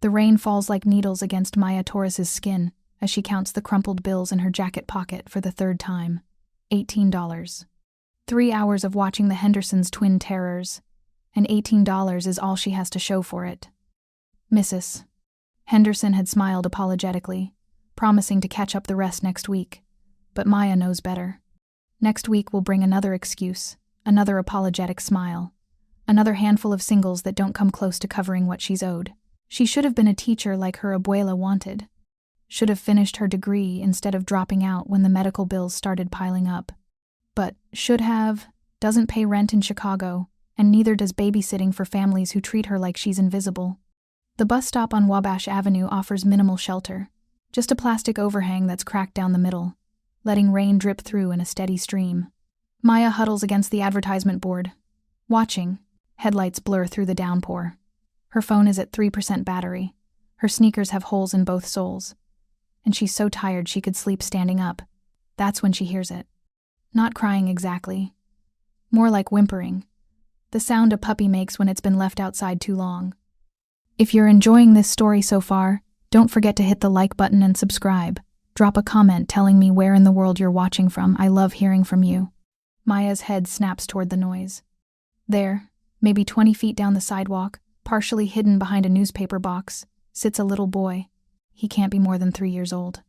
The rain falls like needles against Maya Torres's skin as she counts the crumpled bills in her jacket pocket for the third time. $18. 3 hours of watching the Hendersons' twin terrors, and $18 is all she has to show for it. Mrs. Henderson had smiled apologetically, promising to catch up the rest next week, but Maya knows better. Next week will bring another excuse, another apologetic smile, another handful of singles that don't come close to covering what she's owed. She should have been a teacher like her abuela wanted. Should have finished her degree instead of dropping out when the medical bills started piling up. But should have doesn't pay rent in Chicago, and neither does babysitting for families who treat her like she's invisible. The bus stop on Wabash Avenue offers minimal shelter, just a plastic overhang that's cracked down the middle, letting rain drip through in a steady stream. Maya huddles against the advertisement board, watching. Headlights blur through the downpour. Her phone is at 3% battery. Her sneakers have holes in both soles. And she's so tired she could sleep standing up. That's when she hears it. Not crying exactly. More like whimpering. The sound a puppy makes when it's been left outside too long. If you're enjoying this story so far, don't forget to hit the like button and subscribe. Drop a comment telling me where in the world you're watching from. I love hearing from you. Maya's head snaps toward the noise. There, maybe 20 feet down the sidewalk, partially hidden behind a newspaper box, sits a little boy. He can't be more than 3 years old.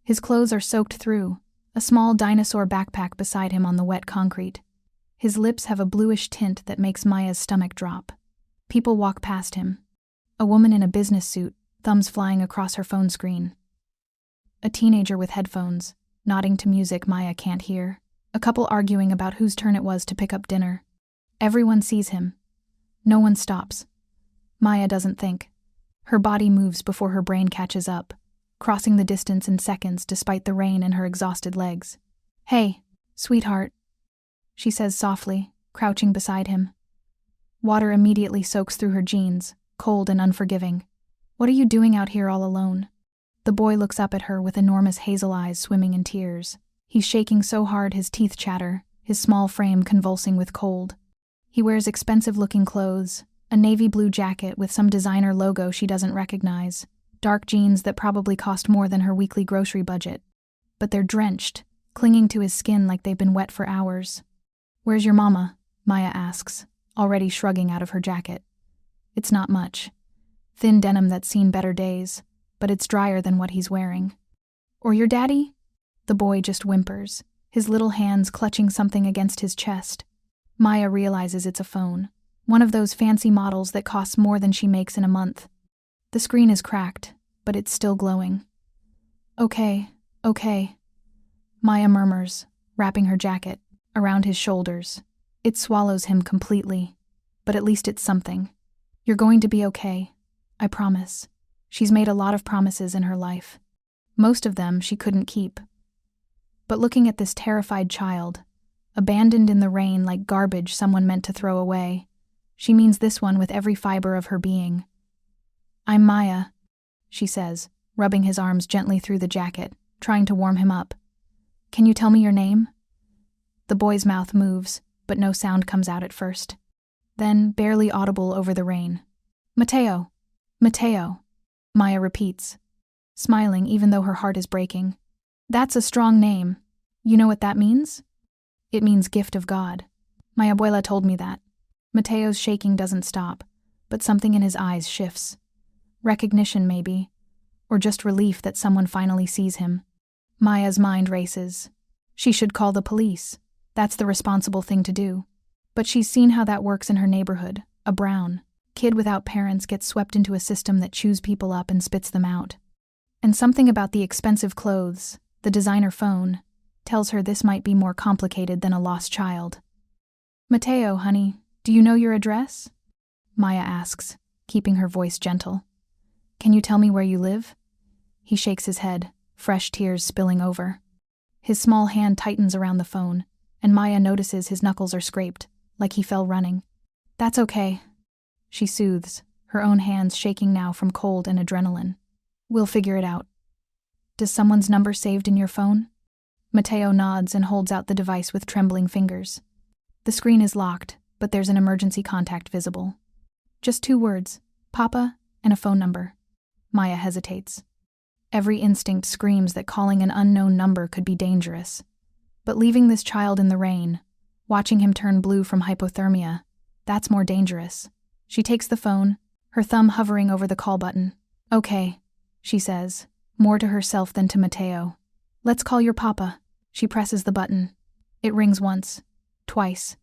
His clothes are soaked through, a small dinosaur backpack beside him on the wet concrete. His lips have a bluish tint that makes Maya's stomach drop. People walk past him. A woman in a business suit, thumbs flying across her phone screen. A teenager with headphones, nodding to music Maya can't hear. A couple arguing about whose turn it was to pick up dinner. Everyone sees him. No one stops. Maya doesn't think. Her body moves before her brain catches up, crossing the distance in seconds despite the rain and her exhausted legs. "Hey, sweetheart," she says softly, crouching beside him. Water immediately soaks through her jeans, cold and unforgiving. "What are you doing out here all alone?" The boy looks up at her with enormous hazel eyes swimming in tears. He's shaking so hard his teeth chatter, his small frame convulsing with cold. He wears expensive-looking clothes, a navy blue jacket with some designer logo she doesn't recognize, dark jeans that probably cost more than her weekly grocery budget. But they're drenched, clinging to his skin like they've been wet for hours. "Where's your mama?" Maya asks, already shrugging out of her jacket. It's not much. Thin denim that's seen better days, but it's drier than what he's wearing. "Or your daddy?" The boy just whimpers, his little hands clutching something against his chest. Maya realizes it's a phone, one of those fancy models that costs more than she makes in a month. The screen is cracked, but it's still glowing. Okay. Maya murmurs, wrapping her jacket around his shoulders. It swallows him completely, but at least it's something. "You're going to be okay, I promise." She's made a lot of promises in her life. Most of them she couldn't keep. But looking at this terrified child, abandoned in the rain like garbage someone meant to throw away, she means this one with every fiber of her being. "I'm Maya," she says, rubbing his arms gently through the jacket, trying to warm him up. "Can you tell me your name?" The boy's mouth moves, but no sound comes out at first. Then, barely audible over the rain, "Mateo. Mateo," Maya repeats, smiling even though her heart is breaking. "That's a strong name. You know what that means?" "It means gift of God. My abuela told me that." Mateo's shaking doesn't stop, but something in his eyes shifts. Recognition, maybe, or just relief that someone finally sees him. Maya's mind races. She should call the police. That's the responsible thing to do. But she's seen how that works in her neighborhood. A brown kid without parents gets swept into a system that chews people up and spits them out. And something about the expensive clothes, the designer phone, tells her this might be more complicated than a lost child. "Mateo, honey, do you know your address?" Maya asks, keeping her voice gentle. "Can you tell me where you live?" He shakes his head, fresh tears spilling over. His small hand tightens around the phone, and Maya notices his knuckles are scraped, like he fell running. "That's okay," she soothes, her own hands shaking now from cold and adrenaline. "We'll figure it out." "Does someone's number saved in your phone?" Mateo nods and holds out the device with trembling fingers. The screen is locked, but there's an emergency contact visible. Just 2 words, "Papa," and a phone number. Maya hesitates. Every instinct screams that calling an unknown number could be dangerous. But leaving this child in the rain, watching him turn blue from hypothermia, that's more dangerous. She takes the phone, her thumb hovering over the call button. "Okay," she says, more to herself than to Mateo. "Let's call your papa." She presses the button. It rings once, twice.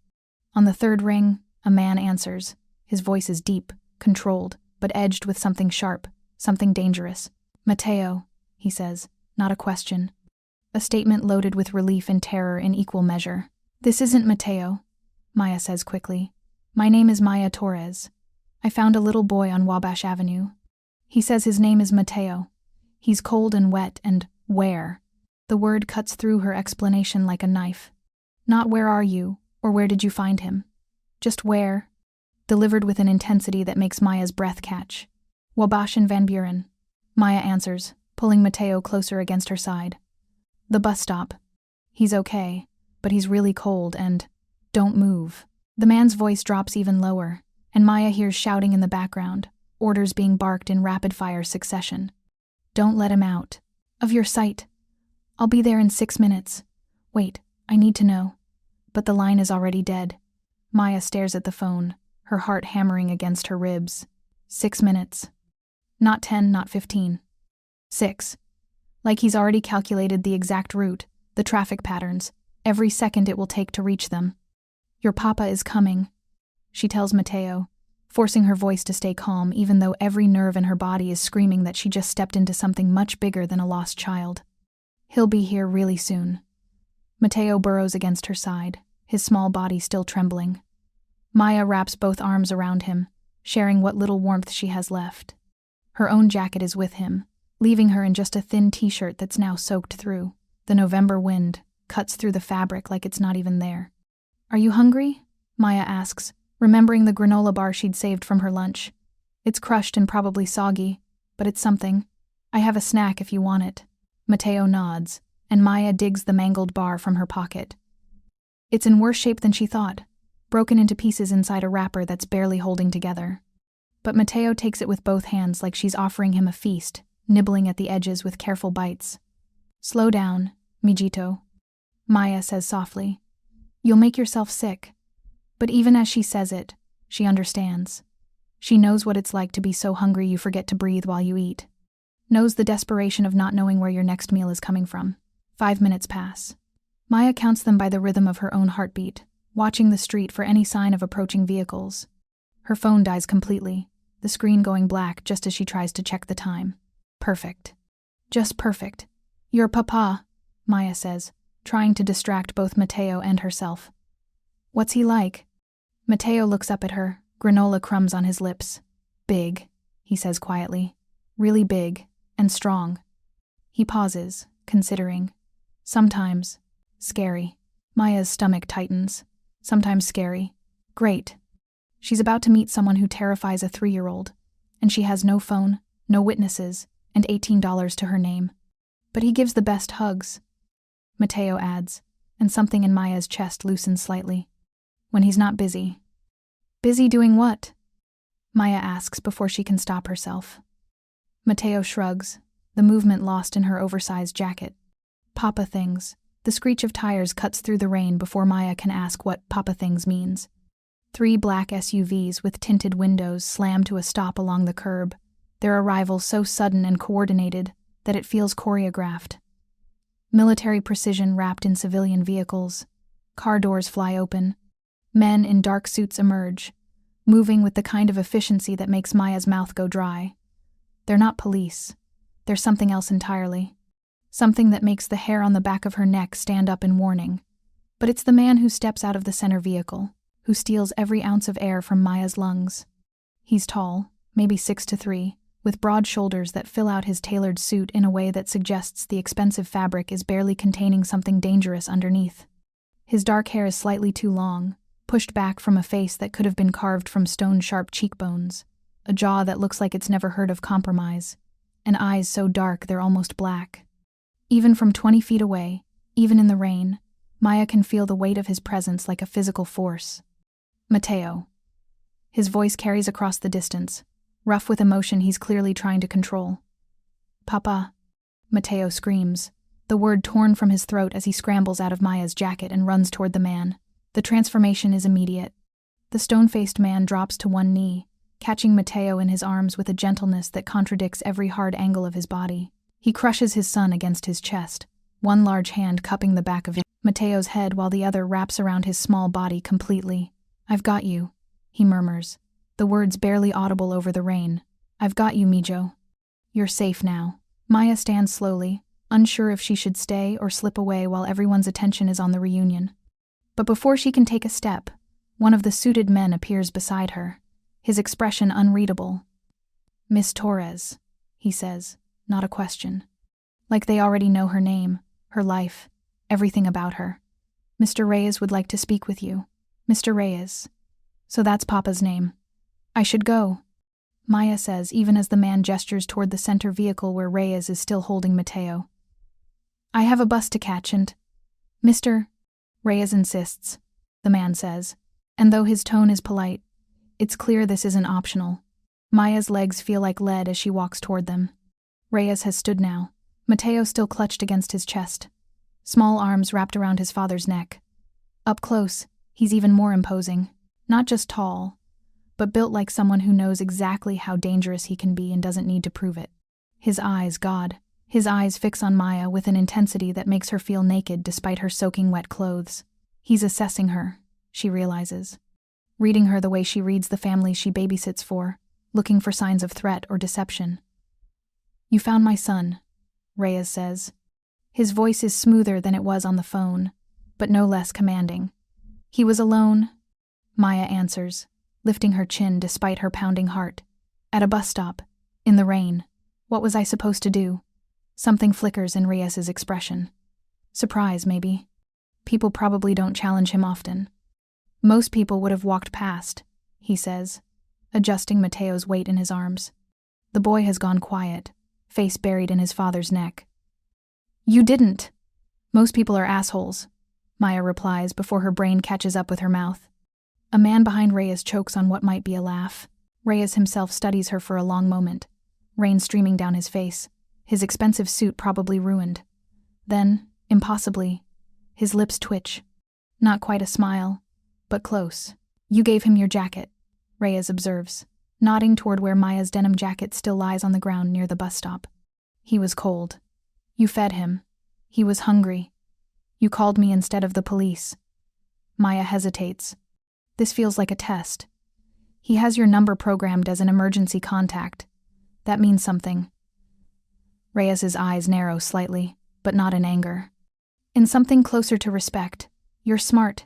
On the third ring, a man answers. His voice is deep, controlled, but edged with something sharp, something dangerous. "Mateo," he says, not a question. A statement loaded with relief and terror in equal measure. "This isn't Mateo," Maya says quickly. "My name is Maya Torres. I found a little boy on Wabash Avenue. He says his name is Mateo. He's cold and wet and where?" The word cuts through her explanation like a knife. Not "where are you?" or "where did you find him?" Just "where?" Delivered with an intensity that makes Maya's breath catch. "Wabash and Van Buren," Maya answers, pulling Mateo closer against her side. "The bus stop. He's okay, but he's really cold and don't move." The man's voice drops even lower, and Maya hears shouting in the background, orders being barked in rapid-fire succession. "Don't let him out. Of your sight. I'll be there in 6 minutes. Wait, I need to know." But the line is already dead. Maya stares at the phone, her heart hammering against her ribs. 6 minutes. Not 10, not 15. 6. Like he's already calculated the exact route, the traffic patterns, every second it will take to reach them. "Your papa is coming," she tells Mateo, forcing her voice to stay calm even though every nerve in her body is screaming that she just stepped into something much bigger than a lost child. "He'll be here really soon." Mateo burrows against her side, his small body still trembling. Maya wraps both arms around him, sharing what little warmth she has left. Her own jacket is with him, leaving her in just a thin t-shirt that's now soaked through. The November wind cuts through the fabric like it's not even there. "Are you hungry?" Maya asks, remembering the granola bar she'd saved from her lunch. "It's crushed and probably soggy, but it's something. I have a snack if you want it." Mateo nods, and Maya digs the mangled bar from her pocket. It's in worse shape than she thought, broken into pieces inside a wrapper that's barely holding together. But Mateo takes it with both hands like she's offering him a feast, nibbling at the edges with careful bites. "Slow down, mijito," Maya says softly. "You'll make yourself sick." But even as she says it, she understands. She knows what it's like to be so hungry you forget to breathe while you eat. Knows the desperation of not knowing where your next meal is coming from. 5 minutes pass. Maya counts them by the rhythm of her own heartbeat, watching the street for any sign of approaching vehicles. Her phone dies completely, the screen going black just as she tries to check the time. Perfect. Just perfect. "Your papa," Maya says, trying to distract both Mateo and herself. "What's he like?" Mateo looks up at her, granola crumbs on his lips. "Big," he says quietly. "Really big, and strong." He pauses, considering. "Sometimes scary." Maya's stomach tightens. "Sometimes scary. Great." She's about to meet someone who terrifies a 3-year-old, and she has no phone, no witnesses, and $18 to her name. "But he gives the best hugs," Mateo adds, and something in Maya's chest loosens slightly. "When he's not busy." "Busy doing what?" Maya asks before she can stop herself. Mateo shrugs, the movement lost in her oversized jacket. "Papa things." The screech of tires cuts through the rain before Maya can ask what "papa things" means. 3 black SUVs with tinted windows slam to a stop along the curb, their arrival so sudden and coordinated that it feels choreographed. Military precision wrapped in civilian vehicles. Car doors fly open. Men in dark suits emerge, moving with the kind of efficiency that makes Maya's mouth go dry. They're not police. They're something else entirely. Something that makes the hair on the back of her neck stand up in warning. But it's the man who steps out of the center vehicle, who steals every ounce of air from Maya's lungs. He's tall, maybe 6'3", with broad shoulders that fill out his tailored suit in a way that suggests the expensive fabric is barely containing something dangerous underneath. His dark hair is slightly too long, pushed back from a face that could have been carved from stone-sharp cheekbones, a jaw that looks like it's never heard of compromise, and eyes so dark they're almost black. Even from 20 feet away, even in the rain, Maya can feel the weight of his presence like a physical force. "Mateo." His voice carries across the distance, rough with emotion he's clearly trying to control. "Papa," Mateo screams, the word torn from his throat as he scrambles out of Maya's jacket and runs toward the man. The transformation is immediate. The stone-faced man drops to one knee, catching Mateo in his arms with a gentleness that contradicts every hard angle of his body. He crushes his son against his chest, one large hand cupping the back of Mateo's head while the other wraps around his small body completely. "I've got you," he murmurs, the words barely audible over the rain. "I've got you, Mijo. You're safe now." Maya stands slowly, unsure if she should stay or slip away while everyone's attention is on the reunion. But before she can take a step, one of the suited men appears beside her, his expression unreadable. "Miss Torres," he says, not a question. Like they already know her name, her life, everything about her. "Mr. Reyes would like to speak with you." "Mr. Reyes. So that's Papa's name. I should go," Maya says, even as the man gestures toward the center vehicle where Reyes is still holding Mateo. "I have a bus to catch and—" "Mr. Reyes insists," the man says, and though his tone is polite, it's clear this isn't optional. Maya's legs feel like lead as she walks toward them. Reyes has stood now, Mateo still clutched against his chest, small arms wrapped around his father's neck. Up close, he's even more imposing, not just tall, but built like someone who knows exactly how dangerous he can be and doesn't need to prove it. His eyes fix on Maya with an intensity that makes her feel naked despite her soaking wet clothes. He's assessing her, she realizes, reading her the way she reads the families she babysits for, looking for signs of threat or deception. "You found my son," Reyes says. His voice is smoother than it was on the phone, but no less commanding. "He was alone," Maya answers, lifting her chin despite her pounding heart. "At a bus stop, in the rain. What was I supposed to do?" Something flickers in Reyes's expression. Surprise, maybe. People probably don't challenge him often. "Most people would have walked past," he says, adjusting Mateo's weight in his arms. The boy has gone quiet, face buried in his father's neck. "You didn't." "Most people are assholes," Maya replies before her brain catches up with her mouth. A man behind Reyes chokes on what might be a laugh. Reyes himself studies her for a long moment, rain streaming down his face, his expensive suit probably ruined. Then, impossibly, his lips twitch. Not quite a smile, but close. "You gave him your jacket," Reyes observes, nodding toward where Maya's denim jacket still lies on the ground near the bus stop. "He was cold. You fed him. He was hungry. You called me instead of the police." Maya hesitates. This feels like a test. He has your number programmed as an emergency contact. That means something. Reyes's eyes narrow slightly, but not in anger. In something closer to respect. "You're smart.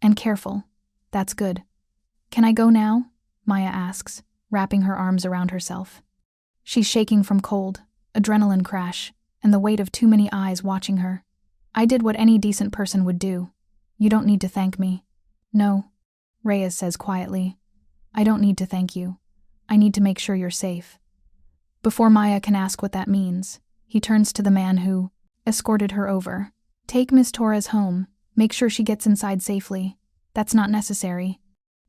And careful. That's good." "Can I go now?" Maya asks, wrapping her arms around herself. She's shaking from cold, adrenaline crash, and the weight of too many eyes watching her. "I did what any decent person would do. You don't need to thank me." "No," Reyes says quietly. "I don't need to thank you. I need to make sure you're safe." Before Maya can ask what that means, he turns to the man who escorted her over. "Take Miss Torres home. Make sure she gets inside safely." "That's not necessary."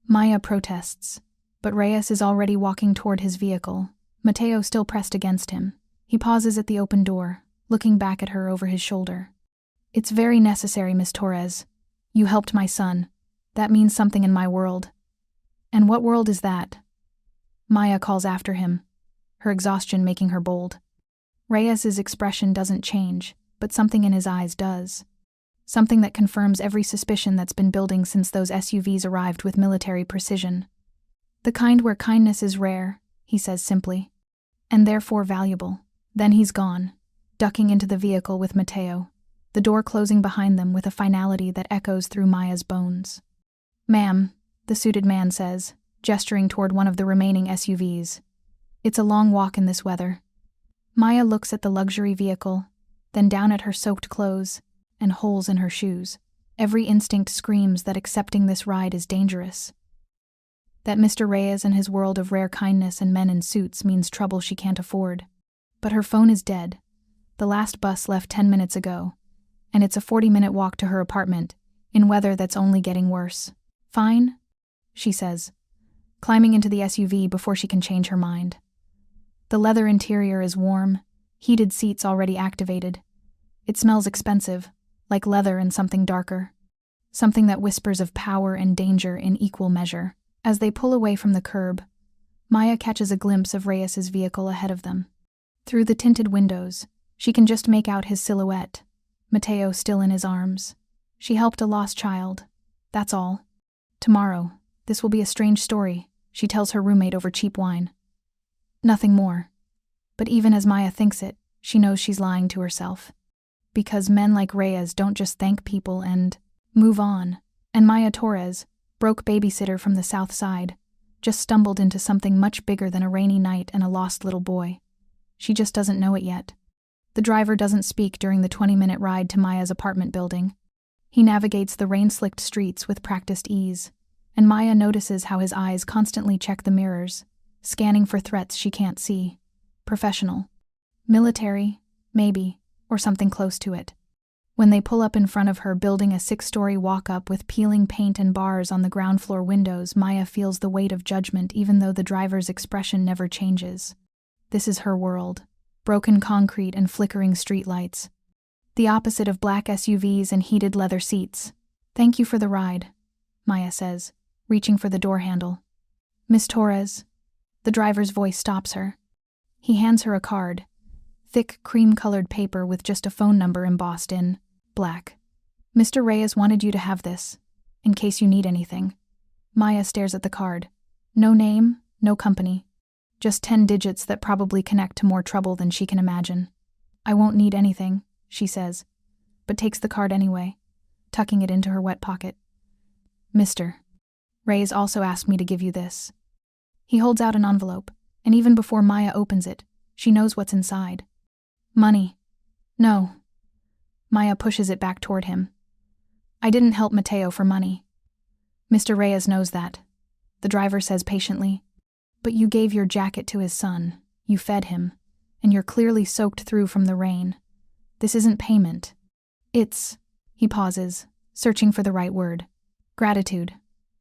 Maya protests, but Reyes is already walking toward his vehicle, Mateo still pressed against him. He pauses at the open door, looking back at her over his shoulder. "It's very necessary, Miss Torres. You helped my son. That means something in my world." "And what world is that?" Maya calls after him, her exhaustion making her bold. Reyes's expression doesn't change, but something in his eyes does. Something that confirms every suspicion that's been building since those SUVs arrived with military precision. "The kind where kindness is rare," he says simply, "and therefore valuable." Then he's gone, ducking into the vehicle with Mateo, the door closing behind them with a finality that echoes through Maya's bones. "Ma'am," the suited man says, gesturing toward one of the remaining SUVs. "It's a long walk in this weather." Maya looks at the luxury vehicle, then down at her soaked clothes and holes in her shoes. Every instinct screams that accepting this ride is dangerous. That Mr. Reyes and his world of rare kindness and men in suits means trouble she can't afford. But her phone is dead. The last bus left 10 minutes ago, and it's a 40-minute walk to her apartment, in weather that's only getting worse. "Fine," she says, climbing into the SUV before she can change her mind. The leather interior is warm, heated seats already activated. It smells expensive, like leather and something darker. Something that whispers of power and danger in equal measure. As they pull away from the curb, Maya catches a glimpse of Reyes's vehicle ahead of them. Through the tinted windows, she can just make out his silhouette, Mateo still in his arms. She helped a lost child. That's all. Tomorrow, this will be a strange story, she tells her roommate over cheap wine. Nothing more. But even as Maya thinks it, she knows she's lying to herself. Because men like Reyes don't just thank people and move on. And Maya Torres, broke babysitter from the South Side, just stumbled into something much bigger than a rainy night and a lost little boy. She just doesn't know it yet. The driver doesn't speak during the 20-minute ride to Maya's apartment building. He navigates the rain-slicked streets with practiced ease, and Maya notices how his eyes constantly check the mirrors, scanning for threats she can't see. Professional. Military, maybe, or something close to it. When they pull up in front of her building a 6-story walk-up with peeling paint and bars on the ground floor windows, Maya feels the weight of judgment even though the driver's expression never changes. This is her world. Broken concrete and flickering streetlights. The opposite of black SUVs and heated leather seats. Thank you for the ride, Maya says, reaching for the door handle. Miss Torres. The driver's voice stops her. He hands her a card. Thick, cream-colored paper with just a phone number embossed in black. Mr. Reyes wanted you to have this, in case you need anything. Maya stares at the card. No name, no company. Just 10 digits that probably connect to more trouble than she can imagine. I won't need anything, she says, but takes the card anyway, tucking it into her wet pocket. Mr. Reyes also asked me to give you this. He holds out an envelope, and even before Maya opens it, she knows what's inside. Money. No. Maya pushes it back toward him. I didn't help Mateo for money. Mr. Reyes knows that. The driver says patiently. But you gave your jacket to his son, you fed him, and you're clearly soaked through from the rain. This isn't payment. It's, he pauses, searching for the right word. Gratitude.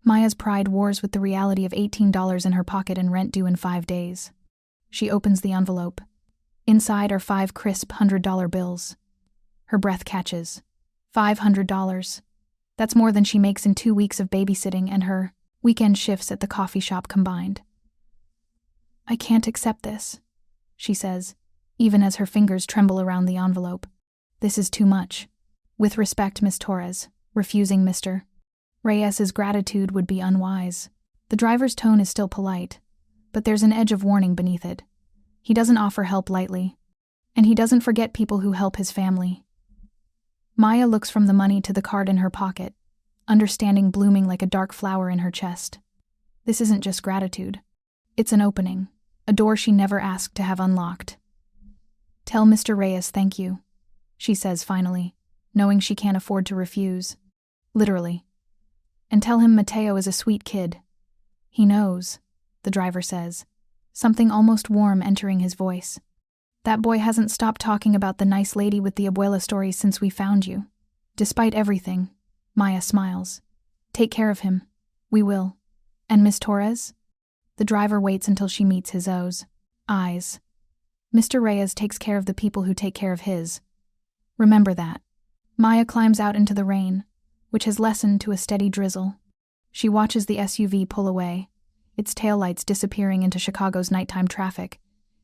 Maya's pride wars with the reality of $18 in her pocket and rent due in 5 days. She opens the envelope. Inside are 5 crisp $100 bills. Her breath catches. $500. That's more than she makes in 2 weeks of babysitting and her weekend shifts at the coffee shop combined. I can't accept this, she says, even as her fingers tremble around the envelope. This is too much. With respect, Miss Torres, refusing Mr. Reyes's gratitude would be unwise. The driver's tone is still polite, but there's an edge of warning beneath it. He doesn't offer help lightly, and he doesn't forget people who help his family. Maya looks from the money to the card in her pocket, understanding blooming like a dark flower in her chest. This isn't just gratitude. It's an opening. A door she never asked to have unlocked. Tell Mr. Reyes thank you, she says finally, knowing she can't afford to refuse. Literally. And tell him Mateo is a sweet kid. He knows, the driver says, something almost warm entering his voice. That boy hasn't stopped talking about the nice lady with the abuela story since we found you. Despite everything, Maya smiles. Take care of him. We will. And Miss Torres? The driver waits until she meets his eyes. Mr. Reyes takes care of the people who take care of his. Remember that. Maya climbs out into the rain, which has lessened to a steady drizzle. She watches the SUV pull away, its taillights disappearing into Chicago's nighttime traffic,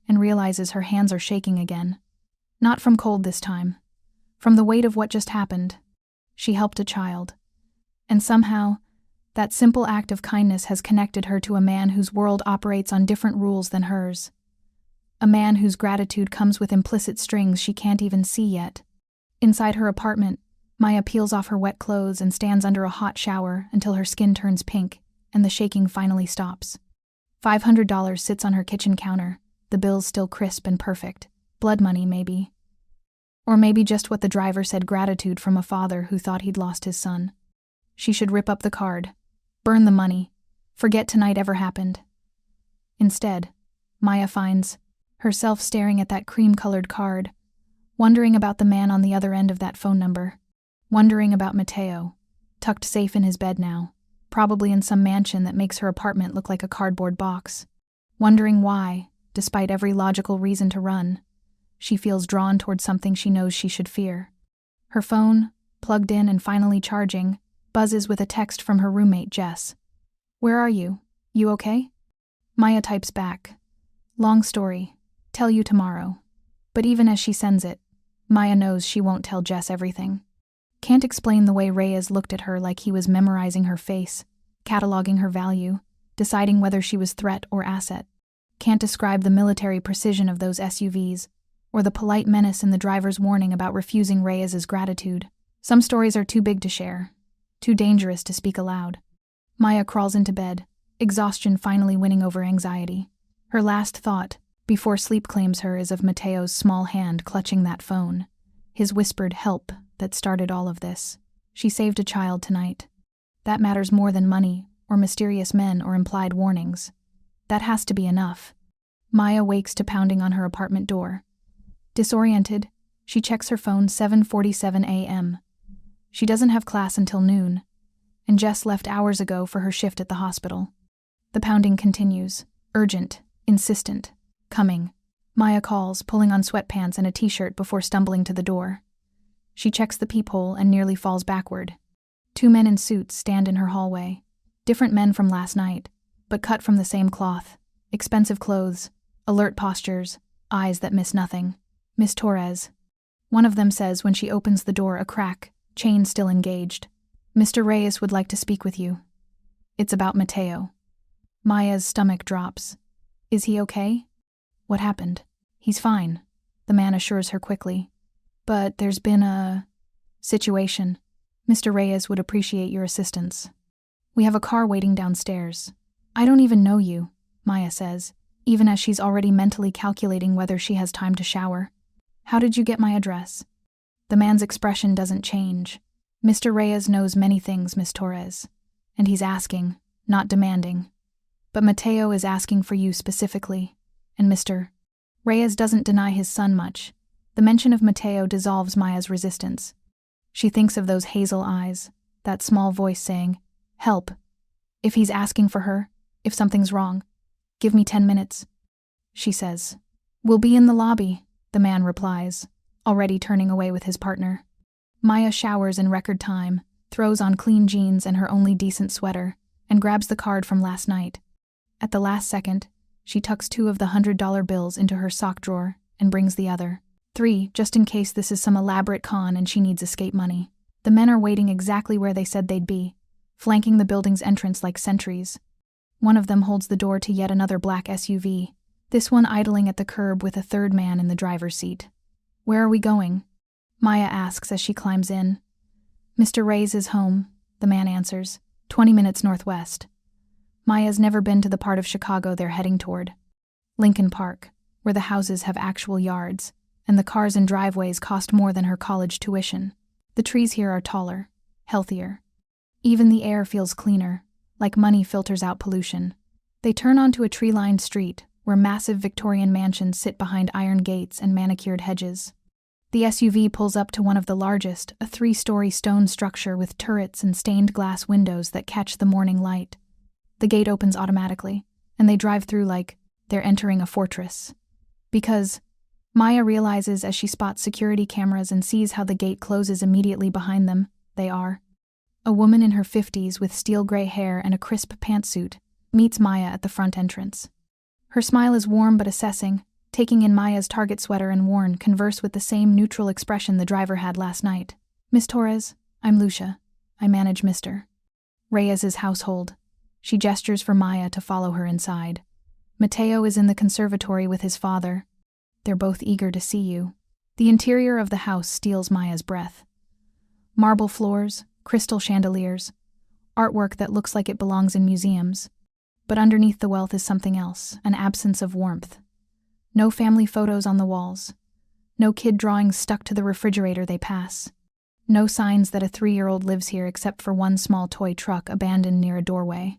and realizes her hands are shaking again. Not from cold this time. From the weight of what just happened. She helped a child. And somehow, that simple act of kindness has connected her to a man whose world operates on different rules than hers. A man whose gratitude comes with implicit strings she can't even see yet. Inside her apartment, Maya peels off her wet clothes and stands under a hot shower until her skin turns pink and the shaking finally stops. $500 sits on her kitchen counter, the bills still crisp and perfect. Blood money, maybe. Or maybe just what the driver said, gratitude from a father who thought he'd lost his son. She should rip up the card. Burn the money. Forget tonight ever happened. Instead, Maya finds herself staring at that cream-colored card, wondering about the man on the other end of that phone number, wondering about Mateo, tucked safe in his bed now, probably in some mansion that makes her apartment look like a cardboard box. Wondering why, despite every logical reason to run, she feels drawn toward something she knows she should fear. Her phone, plugged in and finally charging, buzzes with a text from her roommate, Jess. "Where are you? You okay?" Maya types back. "Long story. Tell you tomorrow." But even as she sends it, Maya knows she won't tell Jess everything. Can't explain the way Reyes looked at her like he was memorizing her face, cataloging her value, deciding whether she was threat or asset. Can't describe the military precision of those SUVs, or the polite menace in the driver's warning about refusing Reyes's gratitude. Some stories are too big to share, too dangerous to speak aloud. Maya crawls into bed, exhaustion finally winning over anxiety. Her last thought, before sleep claims her, is of Mateo's small hand clutching that phone, his whispered help that started all of this. She saved a child tonight. That matters more than money, or mysterious men, or implied warnings. That has to be enough. Maya wakes to pounding on her apartment door. Disoriented, she checks her phone. 7:47 a.m. She doesn't have class until noon, and Jess left hours ago for her shift at the hospital. The pounding continues, urgent, insistent, coming. Maya calls, pulling on sweatpants and a t-shirt before stumbling to the door. She checks the peephole and nearly falls backward. 2 men in suits stand in her hallway. Different men from last night, but cut from the same cloth. Expensive clothes, alert postures, eyes that miss nothing. Miss Torres. One of them says when she opens the door a crack, chain still engaged. "Mr. Reyes would like to speak with you." It's about Mateo. Maya's stomach drops. Is he okay? What happened? He's fine, the man assures her quickly. But there's been a situation. Mr. Reyes would appreciate your assistance. We have a car waiting downstairs. I don't even know you, Maya says, even as she's already mentally calculating whether she has time to shower. How did you get my address? The man's expression doesn't change. Mr. Reyes knows many things, Miss Torres, and he's asking, not demanding. But Mateo is asking for you specifically, and Mr. Reyes doesn't deny his son much. The mention of Mateo dissolves Maya's resistance. She thinks of those hazel eyes, that small voice saying, "Help. If he's asking for her, if something's wrong, give me 10 minutes. She says. "We'll be in the lobby," the man replies, already turning away with his partner. Maya showers in record time, throws on clean jeans and her only decent sweater, and grabs the card from last night. At the last second, she tucks 2 of the $100 bills into her sock drawer and brings the other. 3, just in case this is some elaborate con and she needs escape money. The men are waiting exactly where they said they'd be, flanking the building's entrance like sentries. One of them holds the door to yet another black SUV, this one idling at the curb with a third man in the driver's seat. "Where are we going?" Maya asks as she climbs in. "Mr. Reyes is home," the man answers, 20 minutes northwest. Maya's never been to the part of Chicago they're heading toward. Lincoln Park, where the houses have actual yards, and the cars and driveways cost more than her college tuition. The trees here are taller, healthier. Even the air feels cleaner, like money filters out pollution. They turn onto a tree-lined street where massive Victorian mansions sit behind iron gates and manicured hedges. The SUV pulls up to one of the largest, a 3-story stone structure with turrets and stained glass windows that catch the morning light. The gate opens automatically, and they drive through like they're entering a fortress. Because Maya realizes as she spots security cameras and sees how the gate closes immediately behind them, they are. A woman in her 50s with steel gray hair and a crisp pantsuit meets Maya at the front entrance. Her smile is warm but assessing, taking in Maya's Target sweater and worn converse with the same neutral expression the driver had last night. "Miss Torres, I'm Lucia. I manage Mr. Reyes's household." She gestures for Maya to follow her inside. Mateo is in the conservatory with his father. They're both eager to see you. The interior of the house steals Maya's breath. Marble floors, crystal chandeliers, artwork that looks like it belongs in museums. But underneath the wealth is something else, an absence of warmth. No family photos on the walls. No kid drawings stuck to the refrigerator they pass. No signs that a 3-year-old lives here except for one small toy truck abandoned near a doorway.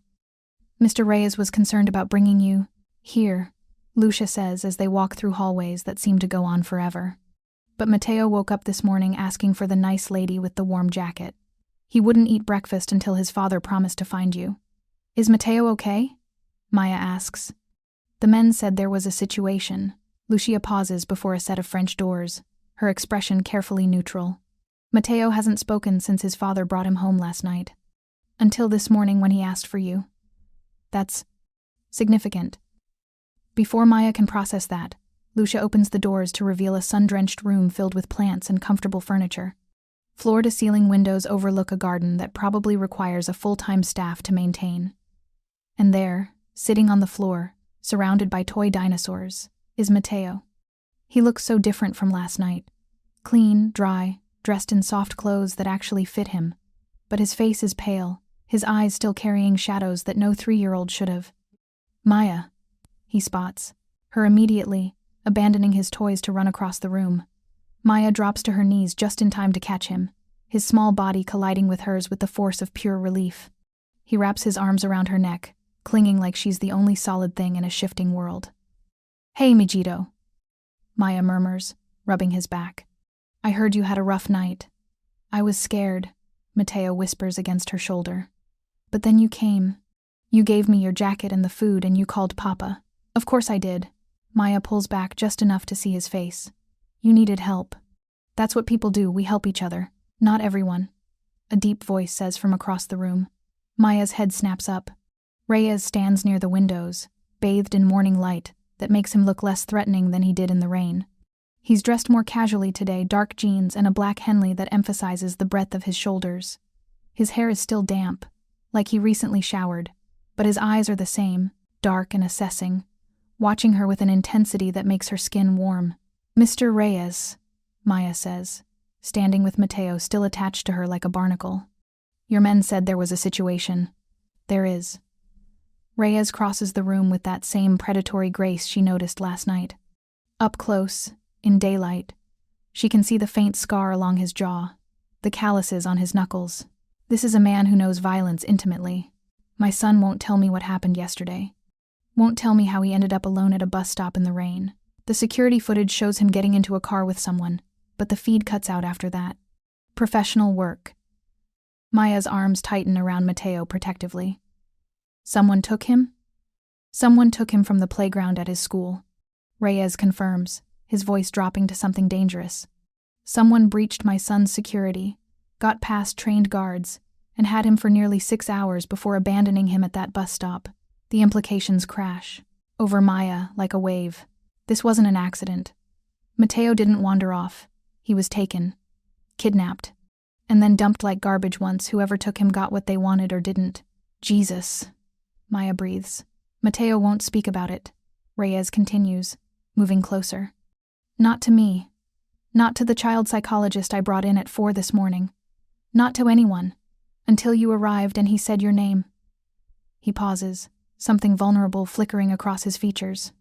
"Mr. Reyes was concerned about bringing you here," Lucia says as they walk through hallways that seem to go on forever. "But Mateo woke up this morning asking for the nice lady with the warm jacket. He wouldn't eat breakfast until his father promised to find you. Is Mateo okay? Maya asks. The men said there was a situation. Lucia pauses before a set of French doors, her expression carefully neutral. Mateo hasn't spoken since his father brought him home last night. Until this morning when he asked for you. That's significant. Before Maya can process that, Lucia opens the doors to reveal a sun-drenched room filled with plants and comfortable furniture. Floor-to-ceiling windows overlook a garden that probably requires a full-time staff to maintain. And there, sitting on the floor, surrounded by toy dinosaurs, is Mateo. He looks so different from last night. Clean, dry, dressed in soft clothes that actually fit him. But his face is pale, his eyes still carrying shadows that no 3-year-old should have. Maya, he spots, her immediately, abandoning his toys to run across the room. Maya drops to her knees just in time to catch him, his small body colliding with hers with the force of pure relief. He wraps his arms around her neck, clinging like she's the only solid thing in a shifting world. Hey, mijito, Maya murmurs, rubbing his back. I heard you had a rough night. I was scared, Mateo whispers against her shoulder. But then you came. You gave me your jacket and the food and you called Papa. Of course I did. Maya pulls back just enough to see his face. You needed help. That's what people do, we help each other. Not everyone. A deep voice says from across the room. Maya's head snaps up. Reyes stands near the windows, bathed in morning light that makes him look less threatening than he did in the rain. He's dressed more casually today, dark jeans and a black Henley that emphasizes the breadth of his shoulders. His hair is still damp, like he recently showered, but his eyes are the same, dark and assessing, watching her with an intensity that makes her skin warm. Mr. Reyes, Maya says, standing with Mateo still attached to her like a barnacle. Your men said there was a situation. There is. Reyes crosses the room with that same predatory grace she noticed last night. Up close, in daylight, she can see the faint scar along his jaw, the calluses on his knuckles. This is a man who knows violence intimately. My son won't tell me what happened yesterday. Won't tell me how he ended up alone at a bus stop in the rain. The security footage shows him getting into a car with someone, but the feed cuts out after that. Professional work. Maya's arms tighten around Mateo protectively. Someone took him? Someone took him from the playground at his school. Reyes confirms, his voice dropping to something dangerous. Someone breached my son's security, got past trained guards, and had him for nearly 6 hours before abandoning him at that bus stop. The implications crash over Maya like a wave. This wasn't an accident. Mateo didn't wander off. He was taken, kidnapped, and then dumped like garbage once whoever took him got what they wanted or didn't. Jesus, Maya breathes. Mateo won't speak about it. Reyes continues, moving closer. Not to me. Not to the child psychologist I brought in at 4 this morning. Not to anyone. Until you arrived and he said your name. He pauses, something vulnerable flickering across his features.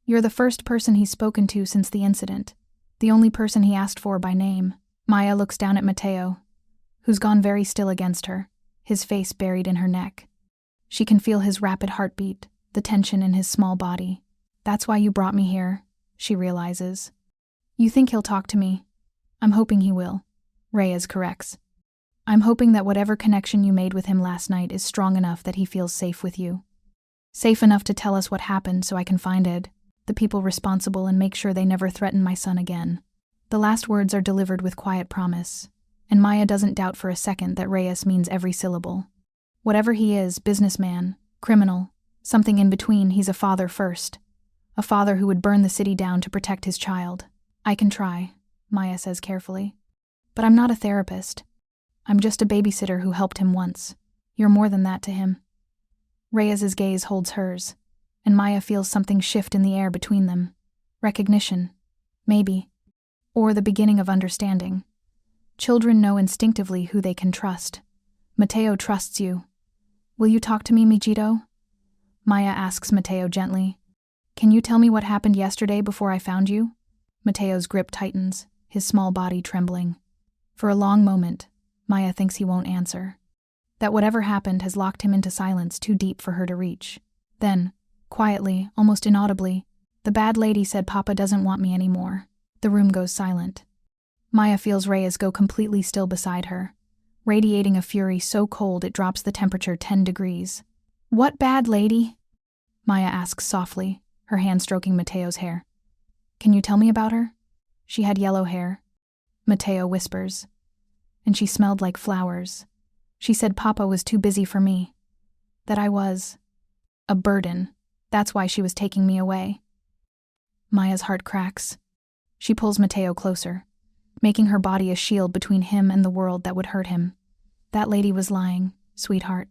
You're the first person he's spoken to since the incident. The only person he asked for by name. Maya looks down at Mateo, who's gone very still against her, his face buried in her neck. She can feel his rapid heartbeat, the tension in his small body. That's why you brought me here, she realizes. You think he'll talk to me? I'm hoping he will. Reyes corrects. I'm hoping that whatever connection you made with him last night is strong enough that he feels safe with you. Safe enough to tell us what happened so I can find Ed, the people responsible, and make sure they never threaten my son again. The last words are delivered with quiet promise, and Maya doesn't doubt for a second that Reyes means every syllable. Whatever he is, businessman, criminal, something in between, he's a father first. A father who would burn the city down to protect his child. I can try, Maya says carefully. But I'm not a therapist. I'm just a babysitter who helped him once. You're more than that to him. Reyes's gaze holds hers, and Maya feels something shift in the air between them. Recognition. Maybe. Or the beginning of understanding. Children know instinctively who they can trust. Mateo trusts you. Will you talk to me, mijito? Maya asks Mateo gently. Can you tell me what happened yesterday before I found you? Mateo's grip tightens, his small body trembling. For a long moment, Maya thinks he won't answer. That whatever happened has locked him into silence too deep for her to reach. Then, quietly, almost inaudibly, the bad lady said Papa doesn't want me anymore. The room goes silent. Maya feels Reyes go completely still beside her, radiating a fury so cold it drops the temperature 10 degrees. "What bad lady?" Maya asks softly, her hand stroking Mateo's hair. "Can you tell me about her?" "She had yellow hair," Mateo whispers. "And she smelled like flowers. She said Papa was too busy for me. That I was a burden. That's why she was taking me away." Maya's heart cracks. She pulls Mateo closer, making her body a shield between him and the world that would hurt him. "That lady was lying, sweetheart.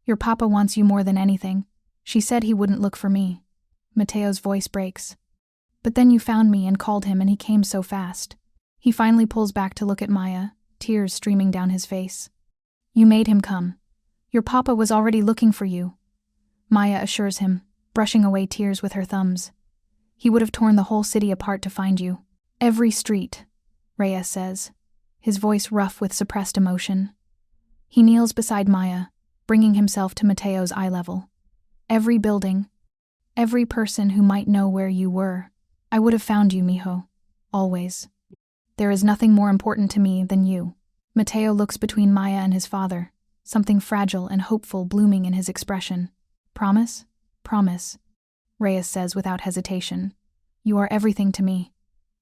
Your papa wants you more than anything. She said he wouldn't look for me." Mateo's voice breaks. "But then you found me and called him and he came so fast." He finally pulls back to look at Maya, tears streaming down his face. "You made him come. Your papa was already looking for you," Maya assures him, brushing away tears with her thumbs. "He would have torn the whole city apart to find you. Every street," Reyes says, his voice rough with suppressed emotion. He kneels beside Maya, bringing himself to Mateo's eye level. "Every building, every person who might know where you were. I would have found you, mijo. Always. There is nothing more important to me than you." Mateo looks between Maya and his father, something fragile and hopeful blooming in his expression. "Promise? Promise," Reyes says without hesitation. "You are everything to me.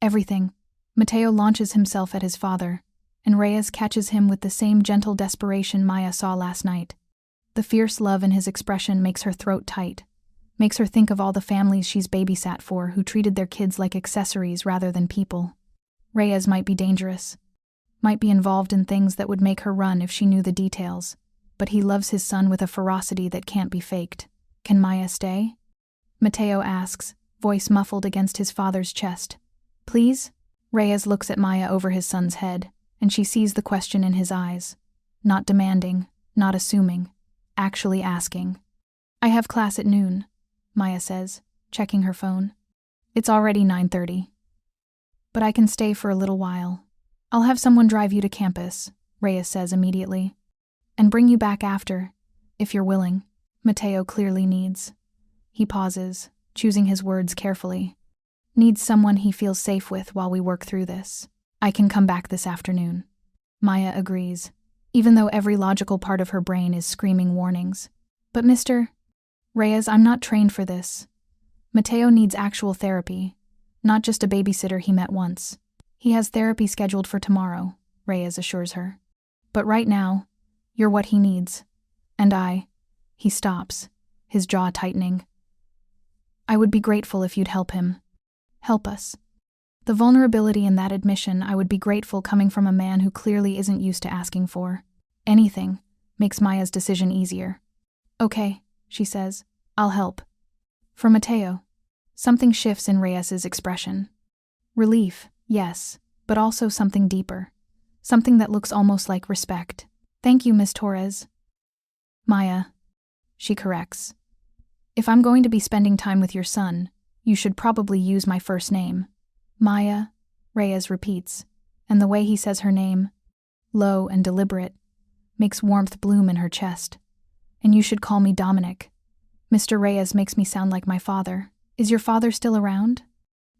Everything." Mateo launches himself at his father, and Reyes catches him with the same gentle desperation Maya saw last night. The fierce love in his expression makes her throat tight, makes her think of all the families she's babysat for who treated their kids like accessories rather than people. Reyes might be dangerous, might be involved in things that would make her run if she knew the details, but he loves his son with a ferocity that can't be faked. "Can Maya stay?" Mateo asks, voice muffled against his father's chest. "Please?" Reyes looks at Maya over his son's head, and she sees the question in his eyes. Not demanding, not assuming, actually asking. "I have class at noon," Maya says, checking her phone. "It's already 9:30. But I can stay for a little while. I'll have someone drive you to campus," Reyes says immediately. "And bring you back after, if you're willing." Mateo clearly needs. He pauses, choosing his words carefully. "Needs someone he feels safe with while we work through this. I can come back this afternoon." Maya agrees, even though every logical part of her brain is screaming warnings. "But Mr. Reyes, I'm not trained for this. Mateo needs actual therapy, not just a babysitter he met once. He has therapy scheduled for tomorrow," Reyes assures her. "But right now, you're what he needs. And He stops, his jaw tightening. "I would be grateful if you'd help him. Help us." The vulnerability in that admission, "I would be grateful," coming from a man who clearly isn't used to asking for anything, makes Maya's decision easier. "Okay," she says, "I'll help." For Mateo, something shifts in Reyes's expression. Relief, yes, but also something deeper. Something that looks almost like respect. "Thank you, Miss Torres." "Maya," she corrects. "If I'm going to be spending time with your son, you should probably use my first name." "Maya," Reyes repeats, and the way he says her name, low and deliberate, makes warmth bloom in her chest. "And you should call me Dominic. Mr. Reyes makes me sound like my father. Is your father still around?"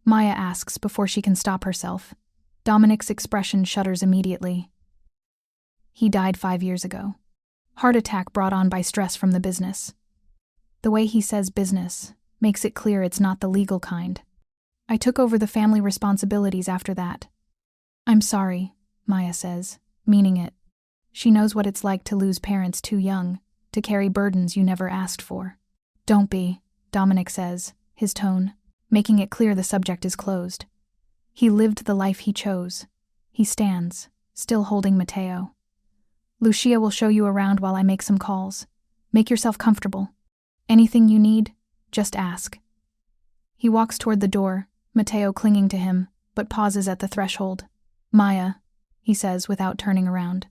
Maya asks before she can stop herself. Dominic's expression shudders immediately. "He died 5 years ago. Heart attack brought on by stress from the business." The way he says business makes it clear it's not the legal kind. "I took over the family responsibilities after that." "I'm sorry," Maya says, meaning it. She knows what it's like to lose parents too young, to carry burdens you never asked for. "Don't be," Dominic says, his tone making it clear the subject is closed. He lived the life he chose. He stands, still holding Mateo. "Lucia will show you around while I make some calls. Make yourself comfortable. Anything you need, just ask." He walks toward the door, Mateo clinging to him, but pauses at the threshold. "Maya," he says without turning around.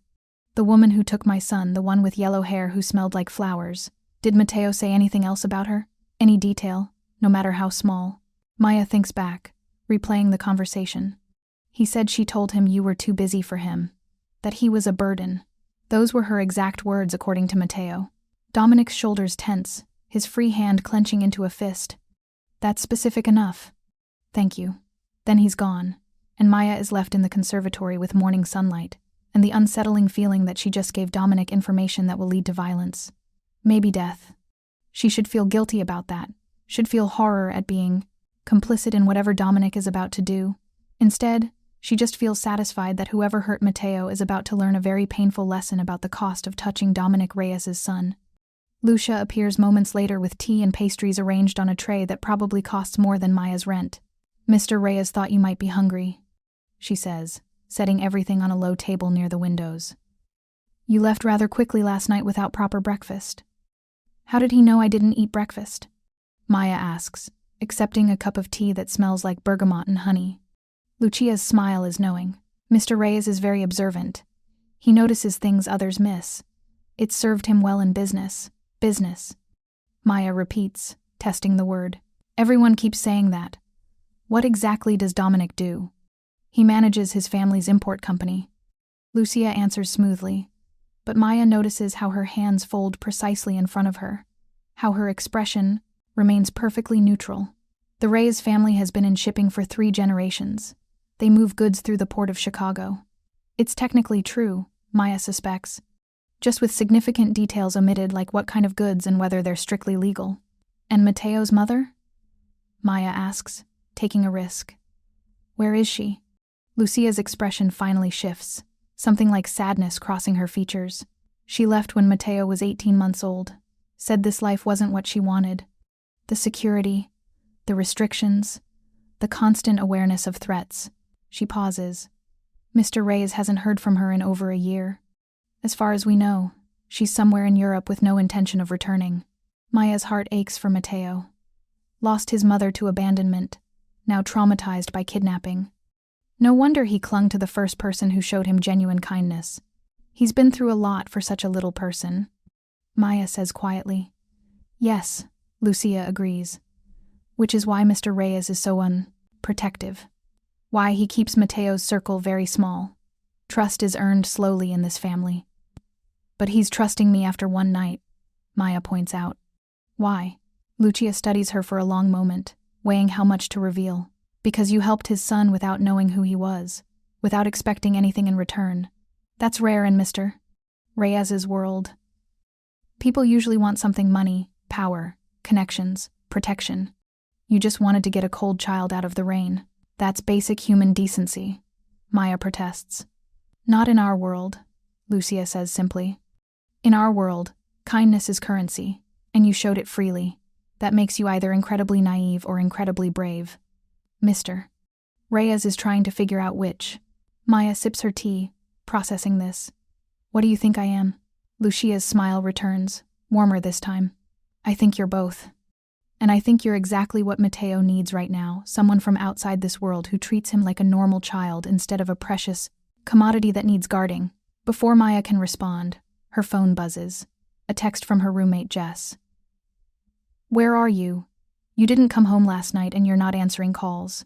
"The woman who took my son, the one with yellow hair who smelled like flowers. Did Mateo say anything else about her? Any detail, no matter how small?" Maya thinks back, replaying the conversation. "He said she told him you were too busy for him, that he was a burden." Those were her exact words according to Mateo. Dominic's shoulders tense, his free hand clenching into a fist. "That's specific enough. Thank you." Then he's gone, and Maya is left in the conservatory with morning sunlight, and the unsettling feeling that she just gave Dominic information that will lead to violence. Maybe death. She should feel guilty about that, should feel horror at being complicit in whatever Dominic is about to do. Instead, she just feels satisfied that whoever hurt Mateo is about to learn a very painful lesson about the cost of touching Dominic Reyes's son. Lucia appears moments later with tea and pastries arranged on a tray that probably costs more than Maya's rent. "Mr. Reyes thought you might be hungry," she says, setting everything on a low table near the windows. "You left rather quickly last night without proper breakfast." "How did he know I didn't eat breakfast?" Maya asks, accepting a cup of tea that smells like bergamot and honey. Lucia's smile is knowing. Mr. Reyes is very observant. He notices things others miss. It served him well in business. Business. Maya repeats, testing the word. Everyone keeps saying that. What exactly does Dominic do? He manages his family's import company. Lucia answers smoothly, but Maya notices how her hands fold precisely in front of her, how her expression remains perfectly neutral. The Reyes family has been in shipping for 3 generations. They move goods through the port of Chicago. It's technically true, Maya suspects, just with significant details omitted like what kind of goods and whether they're strictly legal. And Mateo's mother? Maya asks, taking a risk. Where is she? Lucia's expression finally shifts, something like sadness crossing her features. She left when Mateo was 18 months old, said this life wasn't what she wanted. The security, the restrictions, the constant awareness of threats. She pauses. Mr. Reyes hasn't heard from her in over a year. As far as we know, she's somewhere in Europe with no intention of returning. Maya's heart aches for Mateo. Lost his mother to abandonment, now traumatized by kidnapping. No wonder he clung to the first person who showed him genuine kindness. He's been through a lot for such a little person. Maya says quietly. Yes, Lucia agrees. Which is why Mr. Reyes is so protective. Why he keeps Mateo's circle very small. Trust is earned slowly in this family. But he's trusting me after one night, Maya points out. Why? Lucia studies her for a long moment, weighing how much to reveal. Because you helped his son without knowing who he was, without expecting anything in return. That's rare in Mr. Reyes's world. People usually want something: money, power, connections, protection. You just wanted to get a cold child out of the rain. That's basic human decency, Maya protests. Not in our world, Lucia says simply. In our world, kindness is currency, and you showed it freely. That makes you either incredibly naive or incredibly brave. Mr. Reyes is trying to figure out which. Maya sips her tea, processing this. What do you think I am? Lucia's smile returns, warmer this time. I think you're both. And I think you're exactly what Mateo needs right now, someone from outside this world who treats him like a normal child instead of a precious commodity that needs guarding. Before Maya can respond, her phone buzzes. A text from her roommate Jess. Where are you? You didn't come home last night and you're not answering calls.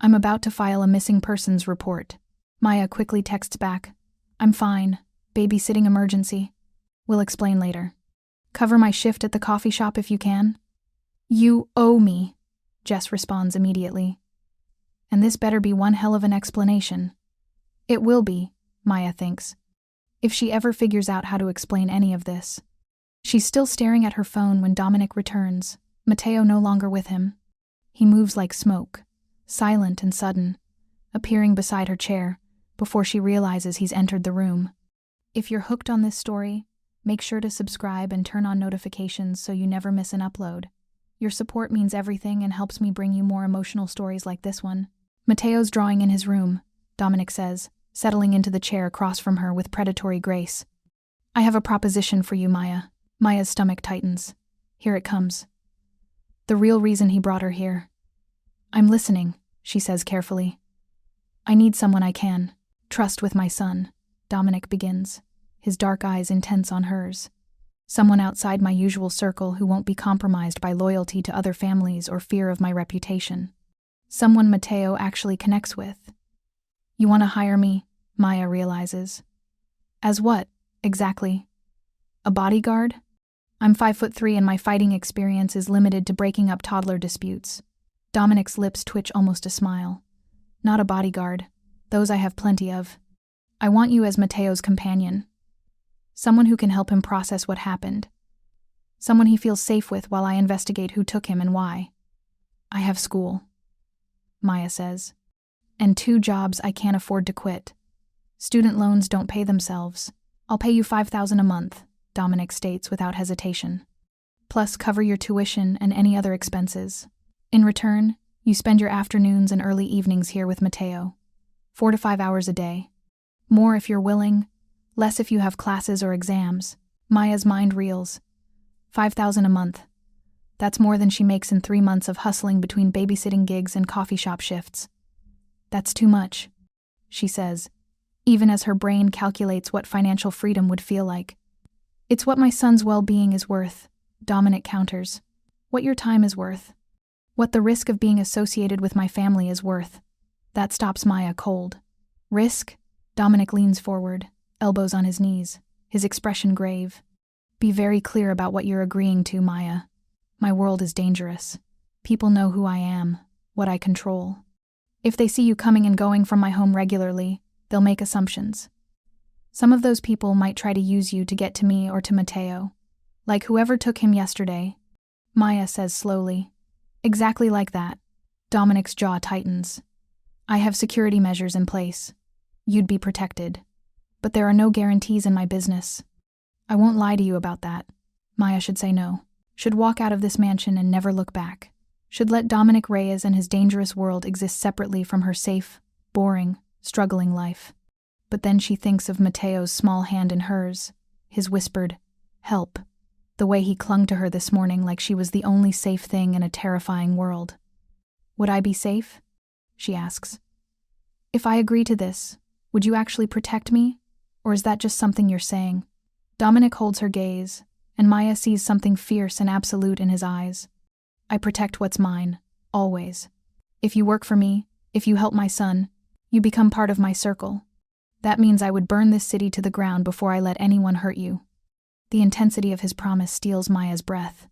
I'm about to file a missing persons report. Maya quickly texts back. I'm fine. Babysitting emergency. We'll explain later. Cover my shift at the coffee shop if you can. You owe me, Jess responds immediately. And this better be one hell of an explanation. It will be, Maya thinks. If she ever figures out how to explain any of this. She's still staring at her phone when Dominic returns, Mateo no longer with him. He moves like smoke, silent and sudden, appearing beside her chair before she realizes he's entered the room. If you're hooked on this story, make sure to subscribe and turn on notifications so you never miss an upload. Your support means everything and helps me bring you more emotional stories like this one. Mateo's drawing in his room, Dominic says, settling into the chair across from her with predatory grace. I have a proposition for you, Maya. Maya's stomach tightens. Here it comes. The real reason he brought her here. I'm listening, she says carefully. I need someone I can trust with my son, Dominic begins, his dark eyes intense on hers. Someone outside my usual circle who won't be compromised by loyalty to other families or fear of my reputation. Someone Mateo actually connects with. You want to hire me? Maya realizes. As what, exactly? A bodyguard? I'm 5'3" and my fighting experience is limited to breaking up toddler disputes. Dominic's lips twitch almost a smile. Not a bodyguard. Those I have plenty of. I want you as Mateo's companion. Someone who can help him process what happened. Someone he feels safe with while I investigate who took him and why. I have school, Maya says, and 2 jobs I can't afford to quit. Student loans don't pay themselves. I'll pay you $5,000 a month, Dominic states without hesitation. Plus cover your tuition and any other expenses. In return, you spend your afternoons and early evenings here with Mateo. 4 to 5 hours a day. More if you're willing, less if you have classes or exams. Maya's mind reels. $5,000 a month. That's more than she makes in 3 months of hustling between babysitting gigs and coffee shop shifts. That's too much, she says, even as her brain calculates what financial freedom would feel like. It's what my son's well-being is worth, Dominic counters. What your time is worth. What the risk of being associated with my family is worth. That stops Maya cold. Risk? Dominic leans forward, elbows on his knees, his expression grave. Be very clear about what you're agreeing to, Maya. My world is dangerous. People know who I am, what I control. If they see you coming and going from my home regularly, they'll make assumptions. Some of those people might try to use you to get to me or to Mateo. Like whoever took him yesterday, Maya says slowly. Exactly like that. Dominic's jaw tightens. I have security measures in place. You'd be protected. But there are no guarantees in my business. I won't lie to you about that. Maya should say no. Should walk out of this mansion and never look back. Should let Dominic Reyes and his dangerous world exist separately from her safe, boring, struggling life. But then she thinks of Mateo's small hand in hers, his whispered, help, the way he clung to her this morning like she was the only safe thing in a terrifying world. Would I be safe? She asks. If I agree to this, would you actually protect me? Or is that just something you're saying? Dominic holds her gaze, and Maya sees something fierce and absolute in his eyes. I protect what's mine, always. If you work for me, if you help my son, you become part of my circle. That means I would burn this city to the ground before I let anyone hurt you. The intensity of his promise steals Maya's breath.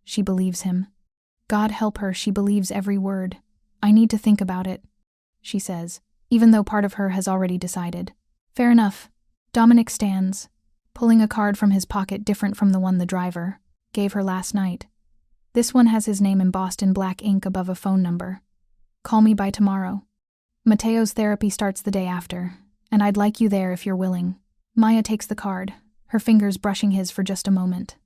She believes him. God help her, she believes every word. I need to think about it, she says, even though part of her has already decided. Fair enough. Dominic stands, pulling a card from his pocket different from the one the driver gave her last night. This one has his name embossed in black ink above a phone number. Call me by tomorrow. Mateo's therapy starts the day after, and I'd like you there if you're willing. Maya takes the card, her fingers brushing his for just a moment.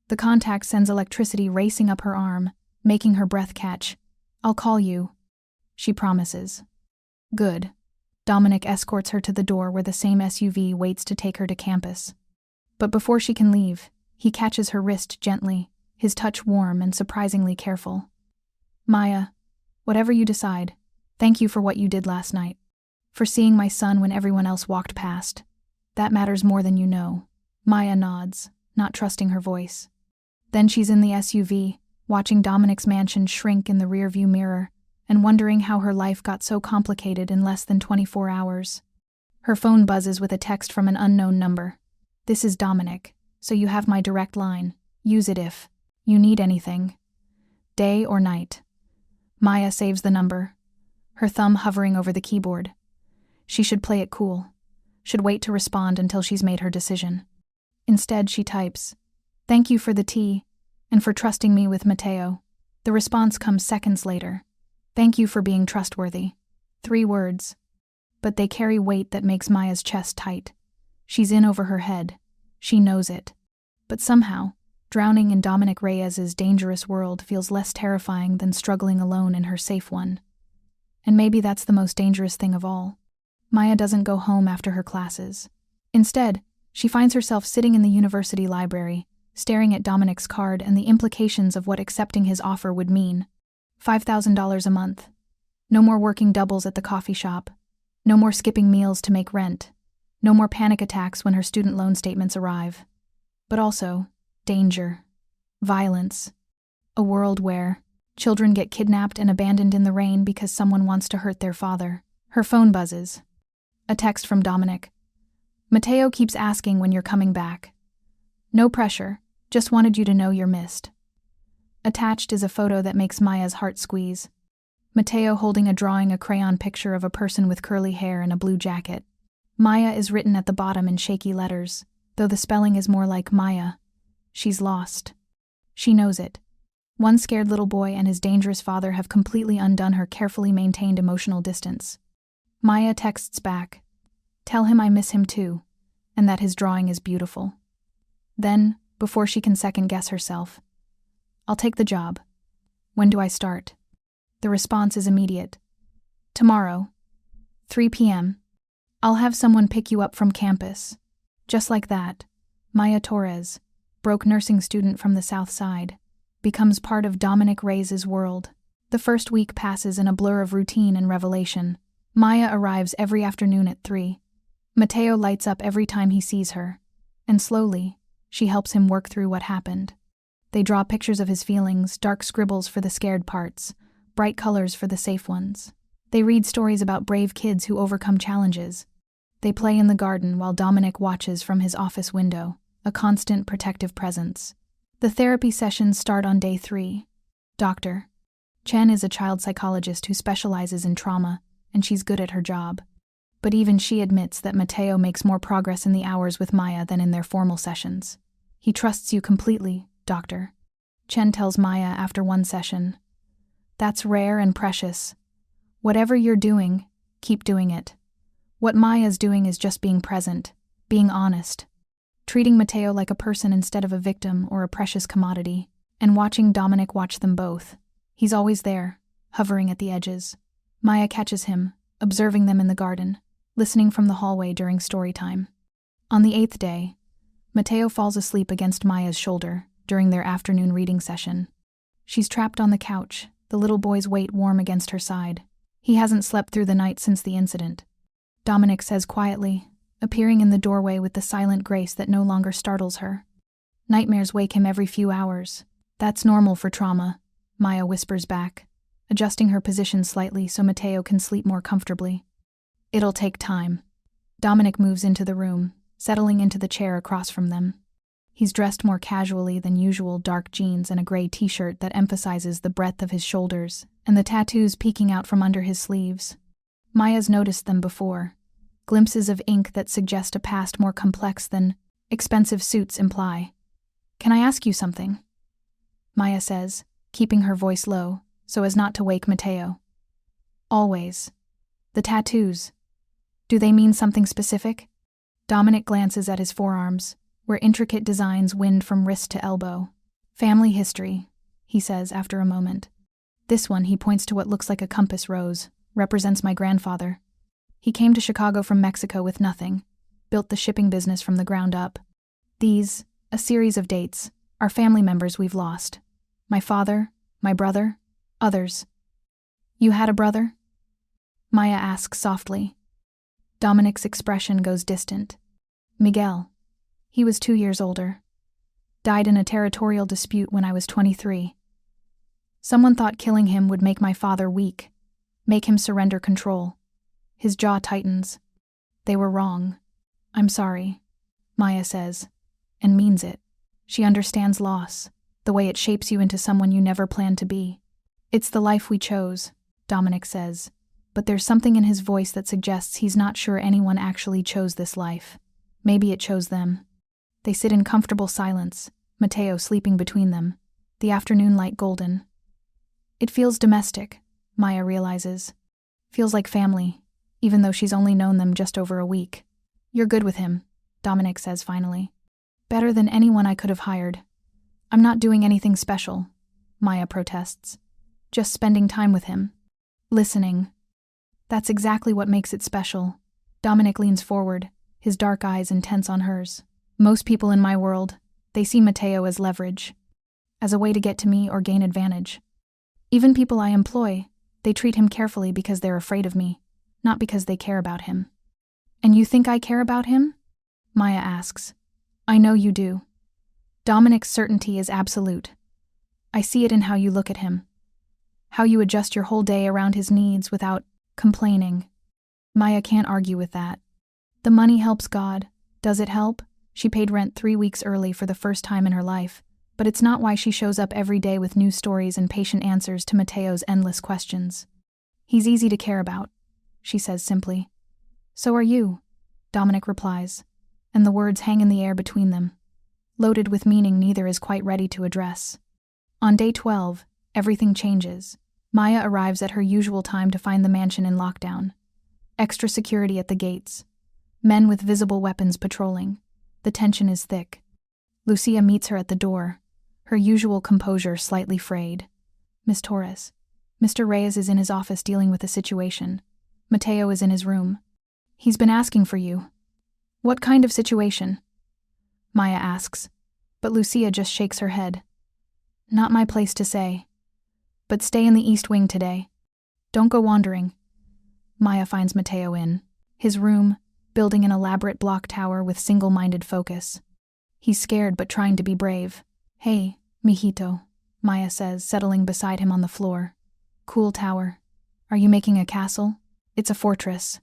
The contact sends electricity racing up her arm, making her breath catch. I'll call you, she promises. Good. Dominic escorts her to the door where the same SUV waits to take her to campus. But before she can leave, he catches her wrist gently, his touch warm and surprisingly careful. Maya, whatever you decide, thank you for what you did last night. For seeing my son when everyone else walked past. That matters more than you know. Maya nods, not trusting her voice. Then she's in the SUV, watching Dominic's mansion shrink in the rearview mirror, and wondering how her life got so complicated in less than 24 hours. Her phone buzzes with a text from an unknown number. This is Dominic, so you have my direct line. Use it if you need anything. Day or night. Maya saves the number, her thumb hovering over the keyboard. She should play it cool, should wait to respond until she's made her decision. Instead, she types, "Thank you for the tea, and for trusting me with Mateo." The response comes seconds later. "Thank you for being trustworthy." 3 words. But they carry weight that makes Maya's chest tight. She's in over her head. She knows it. But somehow, drowning in Dominic Reyes's dangerous world feels less terrifying than struggling alone in her safe one. And maybe that's the most dangerous thing of all. Maya doesn't go home after her classes. Instead, she finds herself sitting in the university library, staring at Dominic's card and the implications of what accepting his offer would mean. $5,000 a month. No more working doubles at the coffee shop. No more skipping meals to make rent. No more panic attacks when her student loan statements arrive. But also, danger. Violence. A world where children get kidnapped and abandoned in the rain because someone wants to hurt their father. Her phone buzzes. A text from Dominic. Mateo keeps asking when you're coming back. No pressure, just wanted you to know you're missed. Attached is a photo that makes Maya's heart squeeze. Mateo holding a crayon picture of a person with curly hair and a blue jacket. Maya is written at the bottom in shaky letters, though the spelling is more like Maya. She's lost. She knows it. One scared little boy and his dangerous father have completely undone her carefully maintained emotional distance. Maya texts back, "Tell him I miss him too, and that his drawing is beautiful." Then, before she can second-guess herself, "I'll take the job. When do I start?" The response is immediate. "Tomorrow, 3 p.m. I'll have someone pick you up from campus." Just like that, Maya Torres, broke nursing student from the South Side, becomes part of Dominic Reyes' world. The first week passes in a blur of routine and revelation. Maya arrives every afternoon at 3. Mateo lights up every time he sees her, and slowly, she helps him work through what happened. They draw pictures of his feelings, dark scribbles for the scared parts, bright colors for the safe ones. They read stories about brave kids who overcome challenges. They play in the garden while Dominic watches from his office window, a constant protective presence. The therapy sessions start on day 3. Dr. Chen is a child psychologist who specializes in trauma, and she's good at her job. But even she admits that Mateo makes more progress in the hours with Maya than in their formal sessions. "He trusts you completely, Doctor," Chen tells Maya after one session. "That's rare and precious. Whatever you're doing, keep doing it. What Maya's doing is just being present, being honest, treating Mateo like a person instead of a victim or a precious commodity, and watching Dominic watch them both. He's always there, hovering at the edges." Maya catches him, observing them in the garden, listening from the hallway during story time. On the 8th day, Mateo falls asleep against Maya's shoulder during their afternoon reading session. She's trapped on the couch, the little boy's weight warm against her side. He hasn't slept through the night since the incident. Dominic says quietly, appearing in the doorway with the silent grace that no longer startles her. "Nightmares wake him every few hours. That's normal for trauma," Maya whispers back, adjusting her position slightly so Mateo can sleep more comfortably. "It'll take time." Dominic moves into the room, settling into the chair across from them. He's dressed more casually than usual, dark jeans and a gray t-shirt that emphasizes the breadth of his shoulders and the tattoos peeking out from under his sleeves. Maya's noticed them before, glimpses of ink that suggest a past more complex than expensive suits imply. "Can I ask you something?" Maya says, keeping her voice low so as not to wake Mateo. "Always. The tattoos. Do they mean something specific?" Dominic glances at his forearms, where intricate designs wind from wrist to elbow. "Family history," he says after a moment. "This one," he points to what looks like a compass rose, "represents my grandfather. He came to Chicago from Mexico with nothing, built the shipping business from the ground up. These, a series of dates, are family members we've lost. My father, my brother, others." "You had a brother?" Maya asks softly. Dominic's expression goes distant. "Miguel. He was 2 years older. Died in a territorial dispute when I was 23. Someone thought killing him would make my father weak, make him surrender control." His jaw tightens. "They were wrong. I'm sorry," Maya says, and means it. She understands loss, the way it shapes you into someone you never planned to be. "It's the life we chose," Dominic says, but there's something in his voice that suggests he's not sure anyone actually chose this life. Maybe it chose them. They sit in comfortable silence, Mateo sleeping between them, the afternoon light golden. It feels domestic, Maya realizes. Feels like family, even though she's only known them just over a week. "You're good with him," Dominic says finally. "Better than anyone I could have hired." "I'm not doing anything special," Maya protests. "Just spending time with him. Listening." "That's exactly what makes it special." Dominic leans forward, his dark eyes intense on hers. "Most people in my world, they see Mateo as leverage, as a way to get to me or gain advantage. Even people I employ, they treat him carefully because they're afraid of me, not because they care about him." "And you think I care about him?" Maya asks. "I know you do." Dominic's certainty is absolute. "I see it in how you look at him. How you adjust your whole day around his needs without complaining." Maya can't argue with that. "The money helps God. Does it help?" She paid rent 3 weeks early for the first time in her life, but it's not why she shows up every day with new stories and patient answers to Mateo's endless questions. "He's easy to care about," she says simply. "So are you. Dominic replies, and the words hang in the air between them, loaded with meaning neither is quite ready to address. On day 12, everything changes. Maya arrives at her usual time to find the mansion in lockdown. Extra security at the gates. Men with visible weapons patrolling. The tension is thick. Lucia meets her at the door, her usual composure slightly frayed. Miss Torres. Mr. Reyes is in his office dealing with a situation. Mateo is in his room. He's been asking for you. What kind of situation? Maya asks, but Lucia just shakes her head. Not my place to say. But stay in the East Wing today. Don't go wandering. Maya finds Mateo in his room, building an elaborate block tower with single-minded focus. He's scared but trying to be brave. Hey, mijito, Maya says, settling beside him on the floor. Cool tower. Are you making a castle? It's a fortress.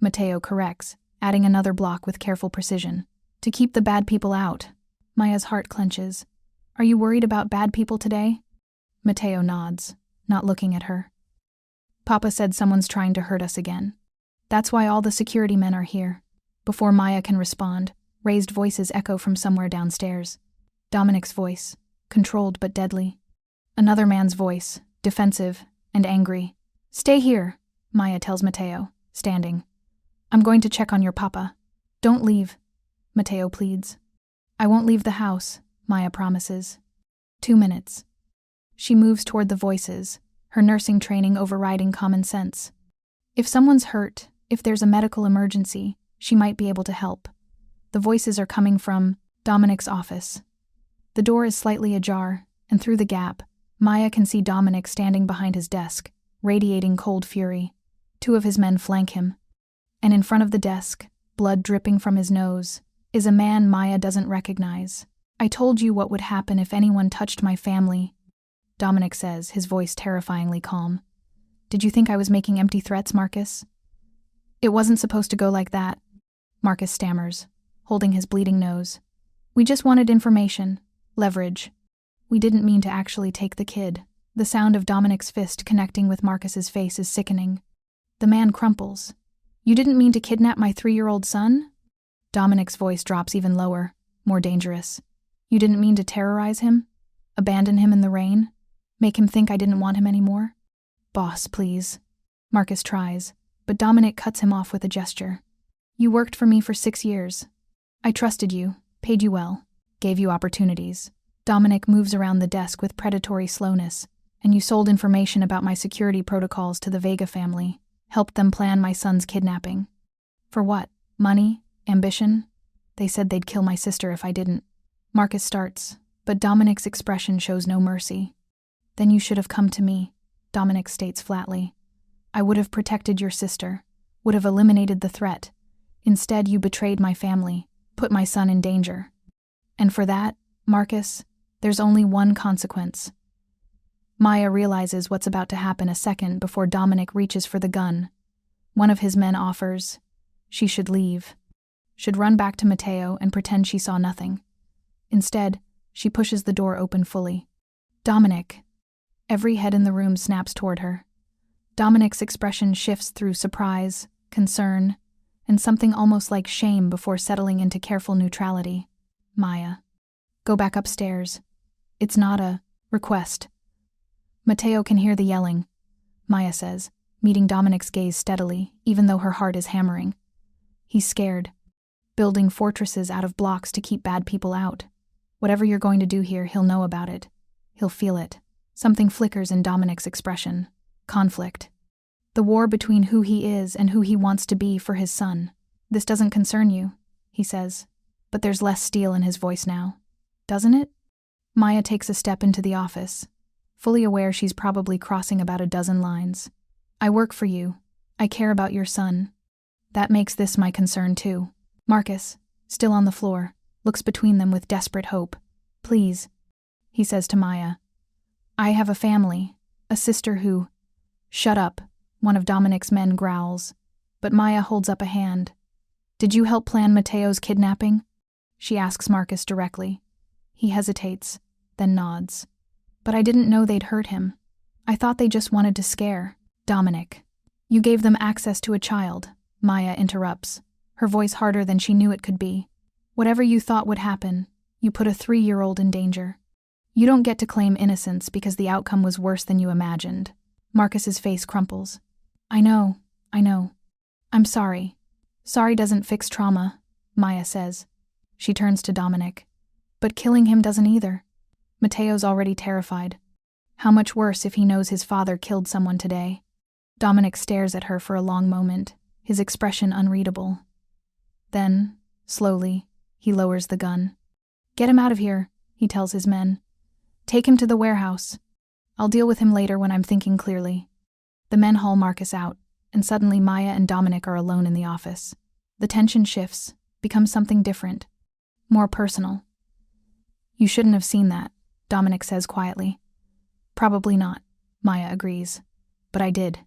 Mateo corrects, adding another block with careful precision. To keep the bad people out. Maya's heart clenches. Are you worried about bad people today? Mateo nods, not looking at her. Papa said someone's trying to hurt us again. That's why all the security men are here. Before Maya can respond, raised voices echo from somewhere downstairs. Dominic's voice, controlled but deadly. Another man's voice, defensive and angry. Stay here, Maya tells Mateo, standing. I'm going to check on your papa. Don't leave, Mateo pleads. I won't leave the house, Maya promises. 2 minutes. She moves toward the voices, her nursing training overriding common sense. If someone's hurt, if there's a medical emergency, she might be able to help. The voices are coming from Dominic's office. The door is slightly ajar, and through the gap, Maya can see Dominic standing behind his desk, radiating cold fury. 2 of his men flank him. And in front of the desk, blood dripping from his nose, is a man Maya doesn't recognize. I told you what would happen if anyone touched my family, Dominic says, his voice terrifyingly calm. Did you think I was making empty threats, Marcus? It wasn't supposed to go like that, Marcus stammers, holding his bleeding nose. We just wanted information, leverage. We didn't mean to actually take the kid. The sound of Dominic's fist connecting with Marcus's face is sickening. The man crumples. You didn't mean to kidnap my 3-year-old son? Dominic's voice drops even lower, more dangerous. You didn't mean to terrorize him? Abandon him in the rain? Make him think I didn't want him anymore? Boss, please. Marcus tries, but Dominic cuts him off with a gesture. You worked for me for 6 years. I trusted you, paid you well, gave you opportunities. Dominic moves around the desk with predatory slowness, and you sold information about my security protocols to the Vega family, helped them plan my son's kidnapping. For what? Money? Ambition? They said they'd kill my sister if I didn't. Marcus starts, but Dominic's expression shows no mercy. Then you should have come to me, Dominic states flatly. I would have protected your sister, would have eliminated the threat. Instead, you betrayed my family, put my son in danger. And for that, Marcus, there's only one consequence. Maya realizes what's about to happen a second before Dominic reaches for the gun. One of his men offers. She should leave. Should run back to Mateo and pretend she saw nothing. Instead, she pushes the door open fully. Dominic. Every head in the room snaps toward her. Dominic's expression shifts through surprise, concern, and something almost like shame before settling into careful neutrality. Maya. Go back upstairs. It's not a request. Mateo can hear the yelling, Maya says, meeting Dominic's gaze steadily, even though her heart is hammering. He's scared. Building fortresses out of blocks to keep bad people out. Whatever you're going to do here, he'll know about it. He'll feel it. Something flickers in Dominic's expression. Conflict. The war between who he is and who he wants to be for his son. This doesn't concern you, he says, but there's less steel in his voice now. Doesn't it? Maya takes a step into the office, fully aware she's probably crossing about a dozen lines. I work for you. I care about your son. That makes this my concern too. Marcus, still on the floor, looks between them with desperate hope. Please, he says to Maya. I have a family, a sister who... Shut up, one of Dominic's men growls, but Maya holds up a hand. Did you help plan Mateo's kidnapping? She asks Marcus directly. He hesitates, then nods. But I didn't know they'd hurt him. I thought they just wanted to scare. Dominic. You gave them access to a child, Maya interrupts. her voice harder than she knew it could be. Whatever you thought would happen, you put a 3-year-old in danger. You don't get to claim innocence because the outcome was worse than you imagined. Marcus's face crumples. I know. I'm sorry. Sorry doesn't fix trauma, Maya says. She turns to Dominic. But killing him doesn't either. Mateo's already terrified. How much worse if he knows his father killed someone today? Dominic stares at her for a long moment, his expression unreadable. Then, slowly, he lowers the gun. Get him out of here, he tells his men. Take him to the warehouse. I'll deal with him later when I'm thinking clearly. The men haul Marcus out, and suddenly Maya and Dominic are alone in the office. The tension shifts, becomes something different, more personal. You shouldn't have seen that, Dominic says quietly. Probably not, Maya agrees. But I did.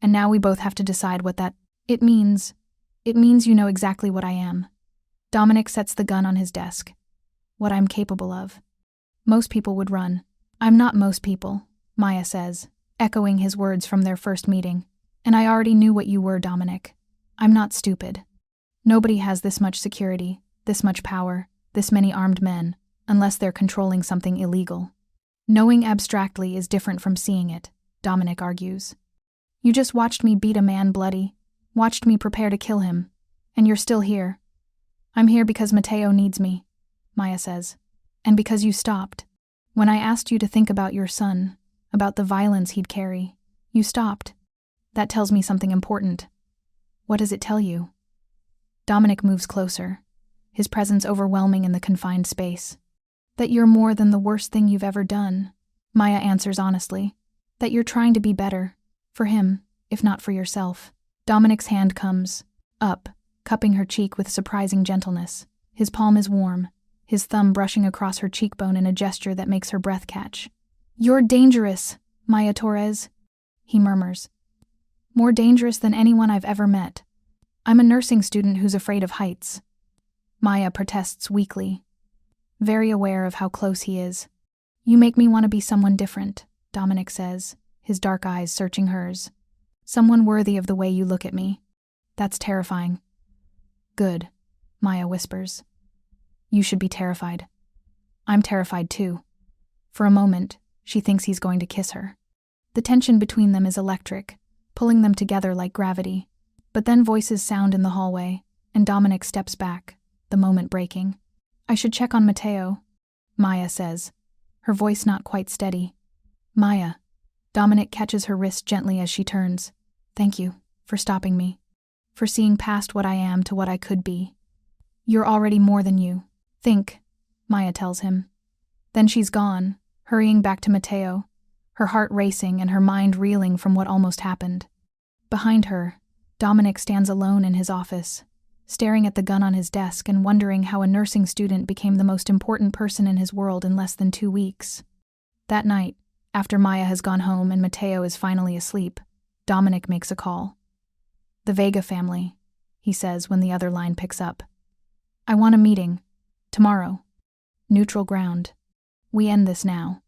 And now we both have to decide what that it means. It means you know exactly what I am. Dominic sets the gun on his desk. What I'm capable of. Most people would run. I'm not most people, Maya says, echoing his words from their first meeting. And I already knew what you were, Dominic. I'm not stupid. Nobody has this much security, this much power, this many armed men, unless they're controlling something illegal. Knowing abstractly is different from seeing it, Dominic argues. You just watched me beat a man bloody, watched me prepare to kill him, and you're still here. I'm here because Mateo needs me, Maya says, and because you stopped. When I asked you to think about your son, about the violence he'd carry, you stopped. That tells me something important. What does it tell you? Dominic moves closer, his presence overwhelming in the confined space. That you're more than the worst thing you've ever done, Maya answers honestly. That you're trying to be better, for him, if not for yourself. Dominic's hand comes up, cupping her cheek with surprising gentleness. His palm is warm, his thumb brushing across her cheekbone in a gesture that makes her breath catch. You're dangerous, Maya Torres, he murmurs. More dangerous than anyone I've ever met. I'm a nursing student who's afraid of heights. Maya protests weakly, very aware of how close he is. You make me want to be someone different, Dominic says, his dark eyes searching hers. Someone worthy of the way you look at me. That's terrifying. Good, Maya whispers. You should be terrified. I'm terrified too. For a moment, she thinks he's going to kiss her. The tension between them is electric, pulling them together like gravity. But then voices sound in the hallway, and Dominic steps back, the moment breaking. I should check on Mateo, Maya says, her voice not quite steady. Maya. Dominic catches her wrist gently as she turns. Thank you for stopping me, for seeing past what I am to what I could be. You're already more than you think, Maya tells him. Then she's gone, hurrying back to Mateo, her heart racing and her mind reeling from what almost happened. Behind her, Dominic stands alone in his office, staring at the gun on his desk and wondering how a nursing student became the most important person in his world in less than 2 weeks. That night, after Maya has gone home and Mateo is finally asleep, Dominic makes a call. The Vega family, he says when the other line picks up. I want a meeting. Tomorrow. Neutral ground. We end this now.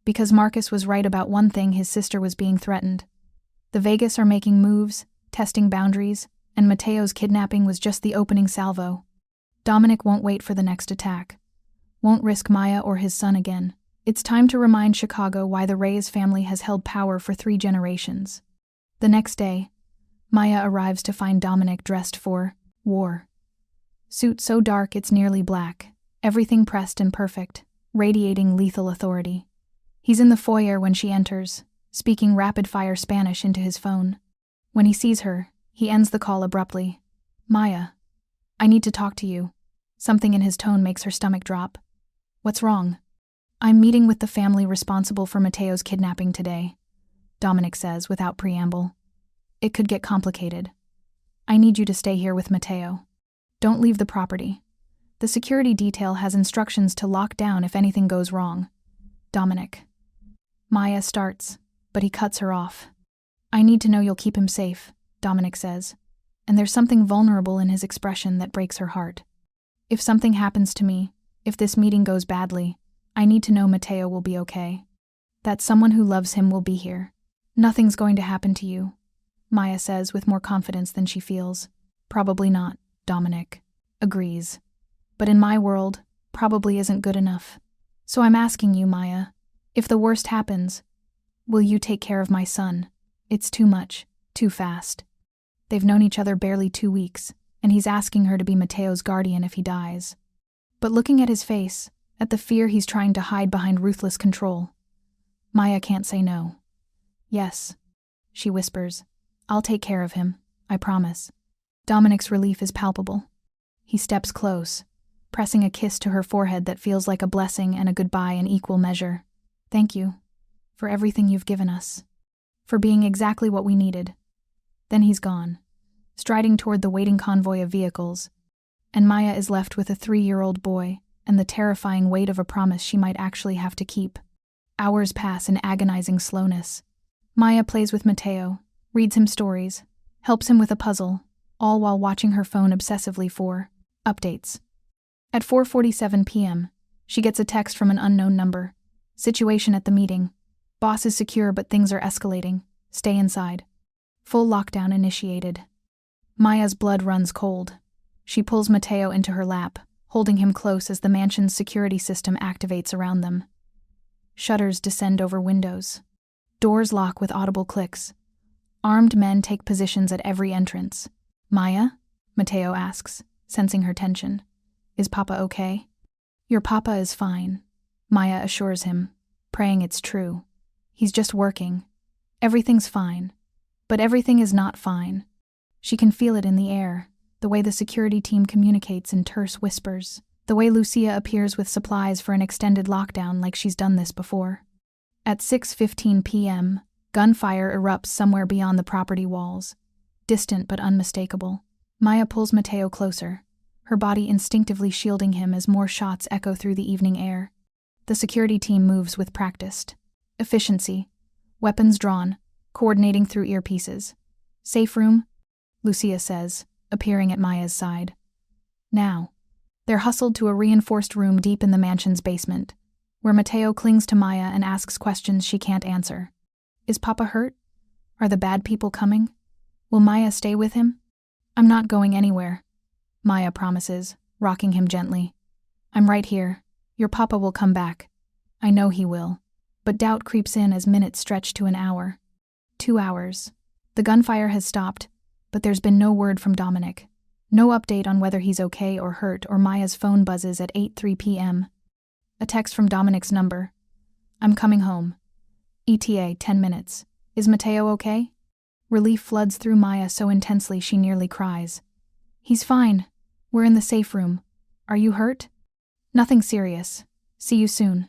Because Marcus was right about one thing, his sister was being threatened. The Vegas are making moves, testing boundaries, and Mateo's kidnapping was just the opening salvo. Dominic won't wait for the next attack. Won't risk Maya or his son again. It's time to remind Chicago why the Reyes family has held power for 3 generations. The next day, Maya arrives to find Dominic dressed for war. Suit so dark it's nearly black, everything pressed and perfect, radiating lethal authority. He's in the foyer when she enters, speaking rapid-fire Spanish into his phone. When he sees her, he ends the call abruptly. Maya, I need to talk to you. Something in his tone makes her stomach drop. What's wrong? I'm meeting with the family responsible for Mateo's kidnapping today, Dominic says without preamble. It could get complicated. I need you to stay here with Mateo. Don't leave the property. The security detail has instructions to lock down if anything goes wrong. Dominic. Maya starts, but he cuts her off. I need to know you'll keep him safe, Dominic says, and there's something vulnerable in his expression that breaks her heart. If something happens to me, if this meeting goes badly, I need to know Mateo will be okay. That someone who loves him will be here. Nothing's going to happen to you, Maya says with more confidence than she feels. Probably not, Dominic agrees. But in my world, probably isn't good enough. So I'm asking you, Maya, if the worst happens, will you take care of my son? It's too much, too fast. They've known each other barely 2 weeks, and he's asking her to be Mateo's guardian if he dies. But looking at his face, at the fear he's trying to hide behind ruthless control, Maya can't say no. Yes, she whispers. I'll take care of him, I promise. Dominic's relief is palpable. He steps close, pressing a kiss to her forehead that feels like a blessing and a goodbye in equal measure. Thank you for everything you've given us, for being exactly what we needed. Then he's gone, striding toward the waiting convoy of vehicles, and Maya is left with a 3-year-old boy and the terrifying weight of a promise she might actually have to keep. Hours pass in agonizing slowness. Maya plays with Mateo, reads him stories, helps him with a puzzle, all while watching her phone obsessively for updates. At 4:47 p.m., she gets a text from an unknown number. Situation at the meeting. Boss is secure but things are escalating. Stay inside. Full lockdown initiated. Maya's blood runs cold. She pulls Mateo into her lap, holding him close as the mansion's security system activates around them. Shutters descend over windows. Doors lock with audible clicks. Armed men take positions at every entrance. Maya? Mateo asks, sensing her tension. Is Papa okay? Your Papa is fine, Maya assures him, praying it's true. He's just working. Everything's fine. But everything is not fine. She can feel it in the air, the way the security team communicates in terse whispers, the way Lucia appears with supplies for an extended lockdown like she's done this before. At 6:15 p.m., gunfire erupts somewhere beyond the property walls, distant but unmistakable. Maya pulls Mateo closer, her body instinctively shielding him as more shots echo through the evening air. The security team moves with practiced efficiency, weapons drawn, coordinating through earpieces. Safe room? Lucia says, appearing at Maya's side. Now, they're hustled to a reinforced room deep in the mansion's basement, where Mateo clings to Maya and asks questions she can't answer. Is Papa hurt? Are the bad people coming? Will Maya stay with him? I'm not going anywhere, Maya promises, rocking him gently. I'm right here. Your Papa will come back. I know he will. But doubt creeps in as minutes stretch to an hour. 2 hours. The gunfire has stopped, but there's been no word from Dominic. No update on whether he's okay or hurt, or Maya's phone buzzes at 8:03 p.m. A text from Dominic's number. I'm coming home. ETA 10 minutes. Is Mateo okay? Relief floods through Maya so intensely she nearly cries. He's fine. We're in the safe room. Are you hurt? Nothing serious. See you soon.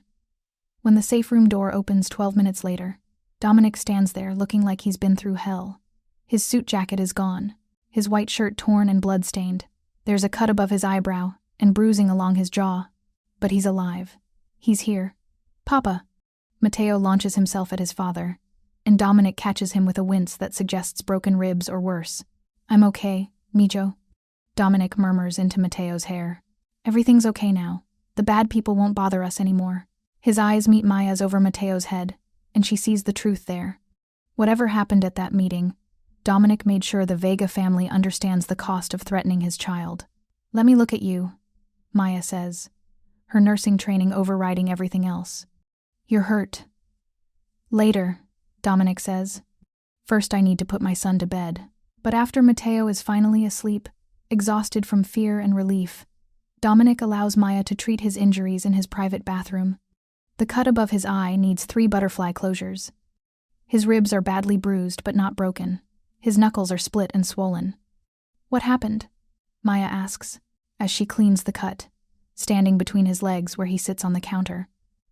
When the safe room door opens 12 minutes later, Dominic stands there looking like he's been through hell. His suit jacket is gone, his white shirt torn and blood-stained. There's a cut above his eyebrow and bruising along his jaw. But he's alive. He's here. Papa. Mateo launches himself at his father, and Dominic catches him with a wince that suggests broken ribs or worse. I'm okay, Mijo. Dominic murmurs into Mateo's hair. Everything's okay now. The bad people won't bother us anymore. His eyes meet Maya's over Mateo's head, and she sees the truth there. Whatever happened at that meeting, Dominic made sure the Vega family understands the cost of threatening his child. Let me look at you, Maya says, her nursing training overriding everything else. You're hurt. Later, Dominic says. First I need to put my son to bed. But after Mateo is finally asleep, exhausted from fear and relief, Dominic allows Maya to treat his injuries in his private bathroom. The cut above his eye needs 3 butterfly closures. His ribs are badly bruised but not broken. His knuckles are split and swollen. What happened? Maya asks, as she cleans the cut, standing between his legs where he sits on the counter.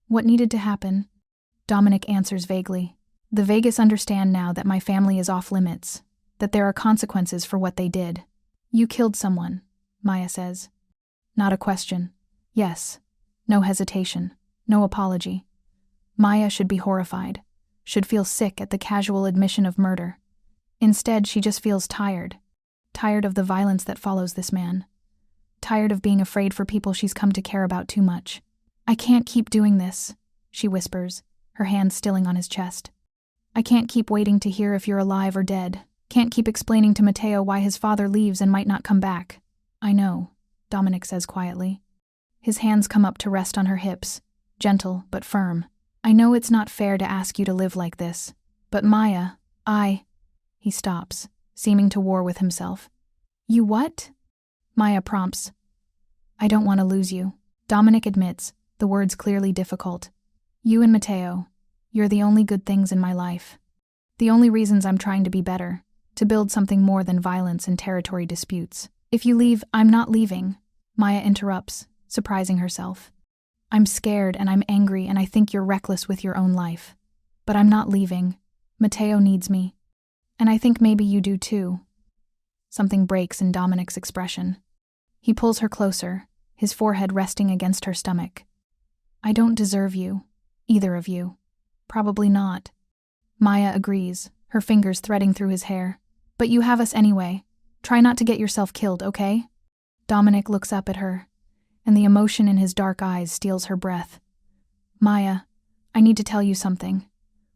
What needed to happen? Dominic answers vaguely. The Vegas understand now that my family is off limits, that there are consequences for what they did. You killed someone, Maya says. Not a question. Yes. No hesitation. No apology. Maya should be horrified, should feel sick at the casual admission of murder. Instead, she just feels tired. Tired of the violence that follows this man. Tired of being afraid for people she's come to care about too much. I can't keep doing this, she whispers, her hand stilling on his chest. I can't keep waiting to hear if you're alive or dead. Can't keep explaining to Matteo why his father leaves and might not come back. I know, Dominic says quietly. His hands come up to rest on her hips, gentle but firm. I know it's not fair to ask you to live like this, but Maya, He stops, seeming to war with himself. You what? Maya prompts. I don't want to lose you. Dominic admits, the words clearly difficult. You and Matteo, you're the only good things in my life. The only reasons I'm trying to be better, to build something more than violence and territory disputes. If you leave, I'm not leaving, Maya interrupts, surprising herself. I'm scared and I'm angry and I think you're reckless with your own life. But I'm not leaving. Matteo needs me. And I think maybe you do too. Something breaks in Dominic's expression. He pulls her closer, his forehead resting against her stomach. I don't deserve you, either of you. Probably not. Maya agrees, her fingers threading through his hair. But you have us anyway. Try not to get yourself killed, okay? Dominic looks up at her, and the emotion in his dark eyes steals her breath. Maya, I need to tell you something.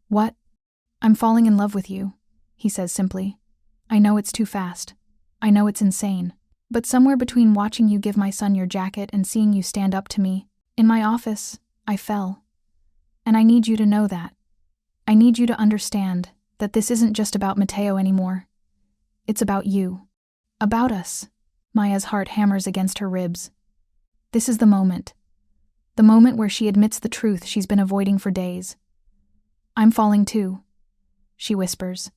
What? I'm falling in love with you, he says simply. I know it's too fast. I know it's insane. But somewhere between watching you give my son your jacket and seeing you stand up to me, in my office, I fell. And I need you to know that. I need you to understand that this isn't just about Matteo anymore. It's about you. About us. Maya's heart hammers against her ribs. This is the moment. The moment where she admits the truth she's been avoiding for days. I'm falling too, she whispers.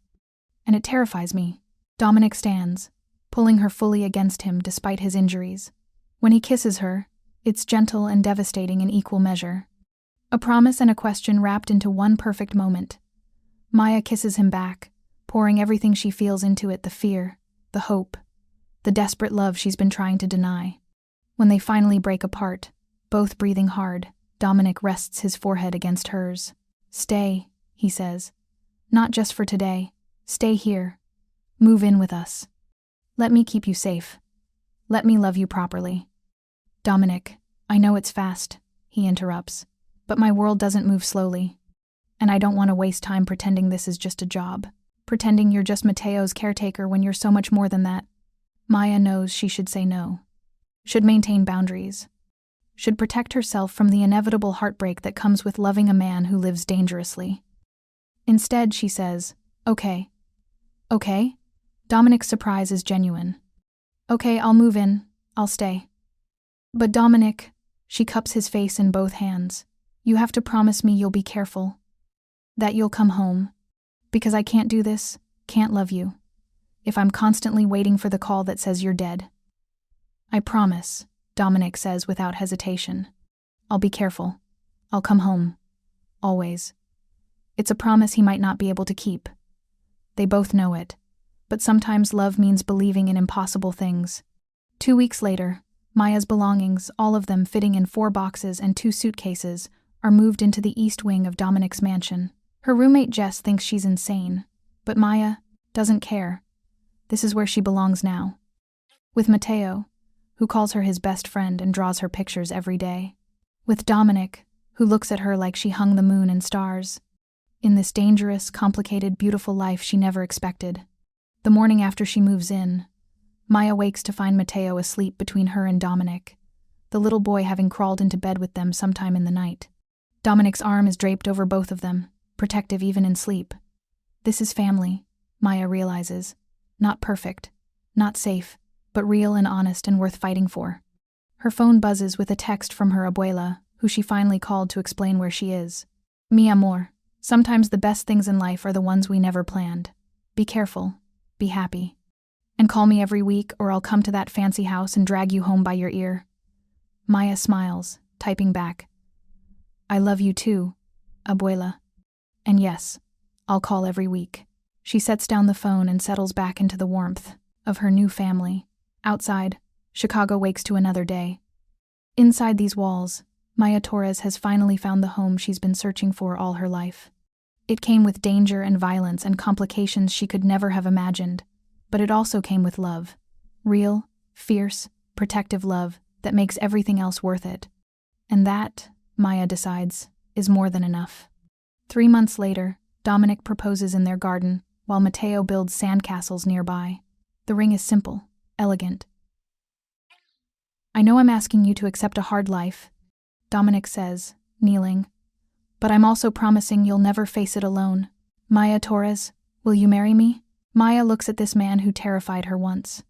And it terrifies me. Dominic stands, pulling her fully against him despite his injuries. When he kisses her, it's gentle and devastating in equal measure. A promise and a question wrapped into one perfect moment. Maya kisses him back, pouring everything she feels into it, the fear, the hope, the desperate love she's been trying to deny. When they finally break apart, both breathing hard, Dominic rests his forehead against hers. Stay, he says. Not just for today. Stay here. Move in with us. Let me keep you safe. Let me love you properly. Dominic, I know it's fast, he interrupts, but my world doesn't move slowly. And I don't want to waste time pretending this is just a job. Pretending you're just Matteo's caretaker when you're so much more than that. Maya knows she should say no. Should maintain boundaries. Should protect herself from the inevitable heartbreak that comes with loving a man who lives dangerously. Instead, she says, Okay. Okay? Dominic's surprise is genuine. Okay, I'll move in. I'll stay. But Dominic, she cups his face in both hands. You have to promise me you'll be careful. That you'll come home. Because I can't do this, can't love you. If I'm constantly waiting for the call that says you're dead. I promise, Dominic says without hesitation. I'll be careful. I'll come home. Always. It's a promise he might not be able to keep. They both know it. But sometimes love means believing in impossible things. 2 weeks later, Maya's belongings, all of them fitting in 4 boxes and 2 suitcases, are moved into the east wing of Dominic's mansion. Her roommate Jess thinks she's insane, but Maya doesn't care. This is where she belongs now. With Matteo, who calls her his best friend and draws her pictures every day. With Dominic, who looks at her like she hung the moon and stars. In this dangerous, complicated, beautiful life she never expected. The morning after she moves in, Maya wakes to find Matteo asleep between her and Dominic, the little boy having crawled into bed with them sometime in the night. Dominic's arm is draped over both of them, protective even in sleep. This is family, Maya realizes. Not perfect, not safe, but real and honest and worth fighting for. Her phone buzzes with a text from her abuela, who she finally called to explain where she is. Mi amor, sometimes the best things in life are the ones we never planned. Be careful, be happy. And call me every week or I'll come to that fancy house and drag you home by your ear. Maya smiles, typing back. I love you too, abuela. And yes, I'll call every week. She sets down the phone and settles back into the warmth of her new family. Outside, Chicago wakes to another day. Inside these walls, Maya Torres has finally found the home she's been searching for all her life. It came with danger and violence and complications she could never have imagined, but it also came with love. Real, fierce, protective love that makes everything else worth it. And that, Maya decides, is more than enough. 3 months later, Dominic proposes in their garden, while Mateo builds sandcastles nearby. The ring is simple, elegant. I know I'm asking you to accept a hard life, Dominic says, kneeling, but I'm also promising you'll never face it alone. Maya Torres, will you marry me? Maya looks at this man who terrified her once,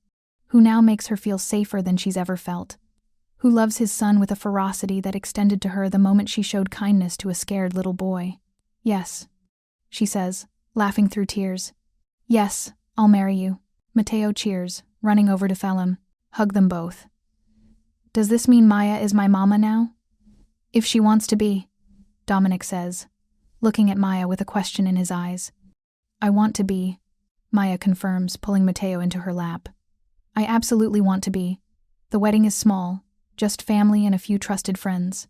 who now makes her feel safer than she's ever felt, who loves his son with a ferocity that extended to her the moment she showed kindness to a scared little boy. Yes, she says, laughing through tears. Yes, I'll marry you. Mateo cheers, running over to Phelim. Hug them both. Does this mean Maya is my mama now? If she wants to be, Dominic says, looking at Maya with a question in his eyes. I want to be, Maya confirms, pulling Mateo into her lap. I absolutely want to be. The wedding is small, just family and a few trusted friends.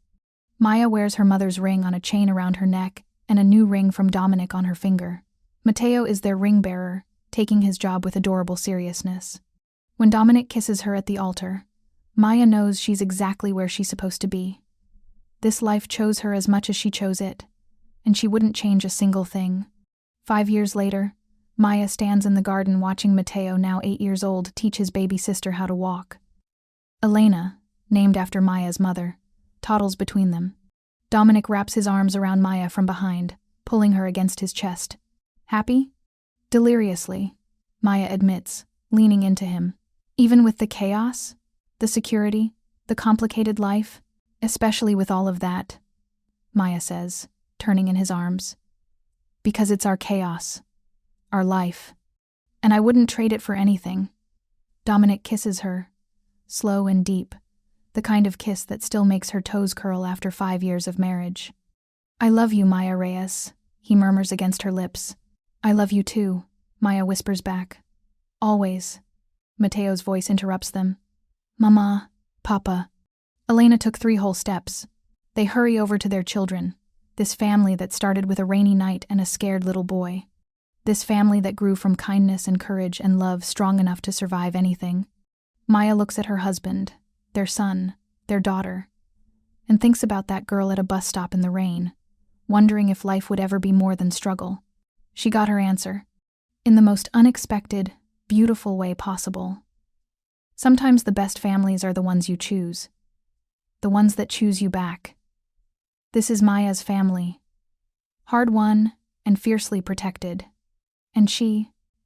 Maya wears her mother's ring on a chain around her neck and a new ring from Dominic on her finger. Mateo is their ring bearer, taking his job with adorable seriousness. When Dominic kisses her at the altar, Maya knows she's exactly where she's supposed to be. This life chose her as much as she chose it, and she wouldn't change a single thing. 5 years later, Maya stands in the garden watching Mateo, now 8 years old, teach his baby sister how to walk. Elena, named after Maya's mother, toddles between them. Dominic wraps his arms around Maya from behind, pulling her against his chest. Happy? Deliriously, Maya admits, leaning into him. Even with the chaos, the security, the complicated life, especially with all of that, Maya says, turning in his arms. Because it's our chaos, our life, and I wouldn't trade it for anything. Dominic kisses her, slow and deep, the kind of kiss that still makes her toes curl after 5 years of marriage. I love you, Maya Reyes, he murmurs against her lips. I love you too, Maya whispers back. Always. Mateo's voice interrupts them. Mama, Papa. Elena took 3 whole steps. They hurry over to their children, this family that started with a rainy night and a scared little boy. This family that grew from kindness and courage and love strong enough to survive anything. Maya looks at her husband, their son, their daughter, and thinks about that girl at a bus stop in the rain, wondering if life would ever be more than struggle. She got her answer, in the most unexpected, beautiful way possible. Sometimes the best families are the ones you choose, the ones that choose you back. This is Maya's family, hard-won and fiercely protected. And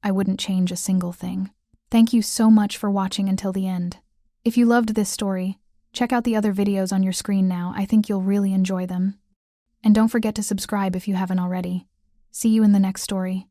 I wouldn't change a single thing. Thank you so much for watching until the end. If you loved this story, check out the other videos on your screen now. I think you'll really enjoy them. And don't forget to subscribe if you haven't already. See you in the next story.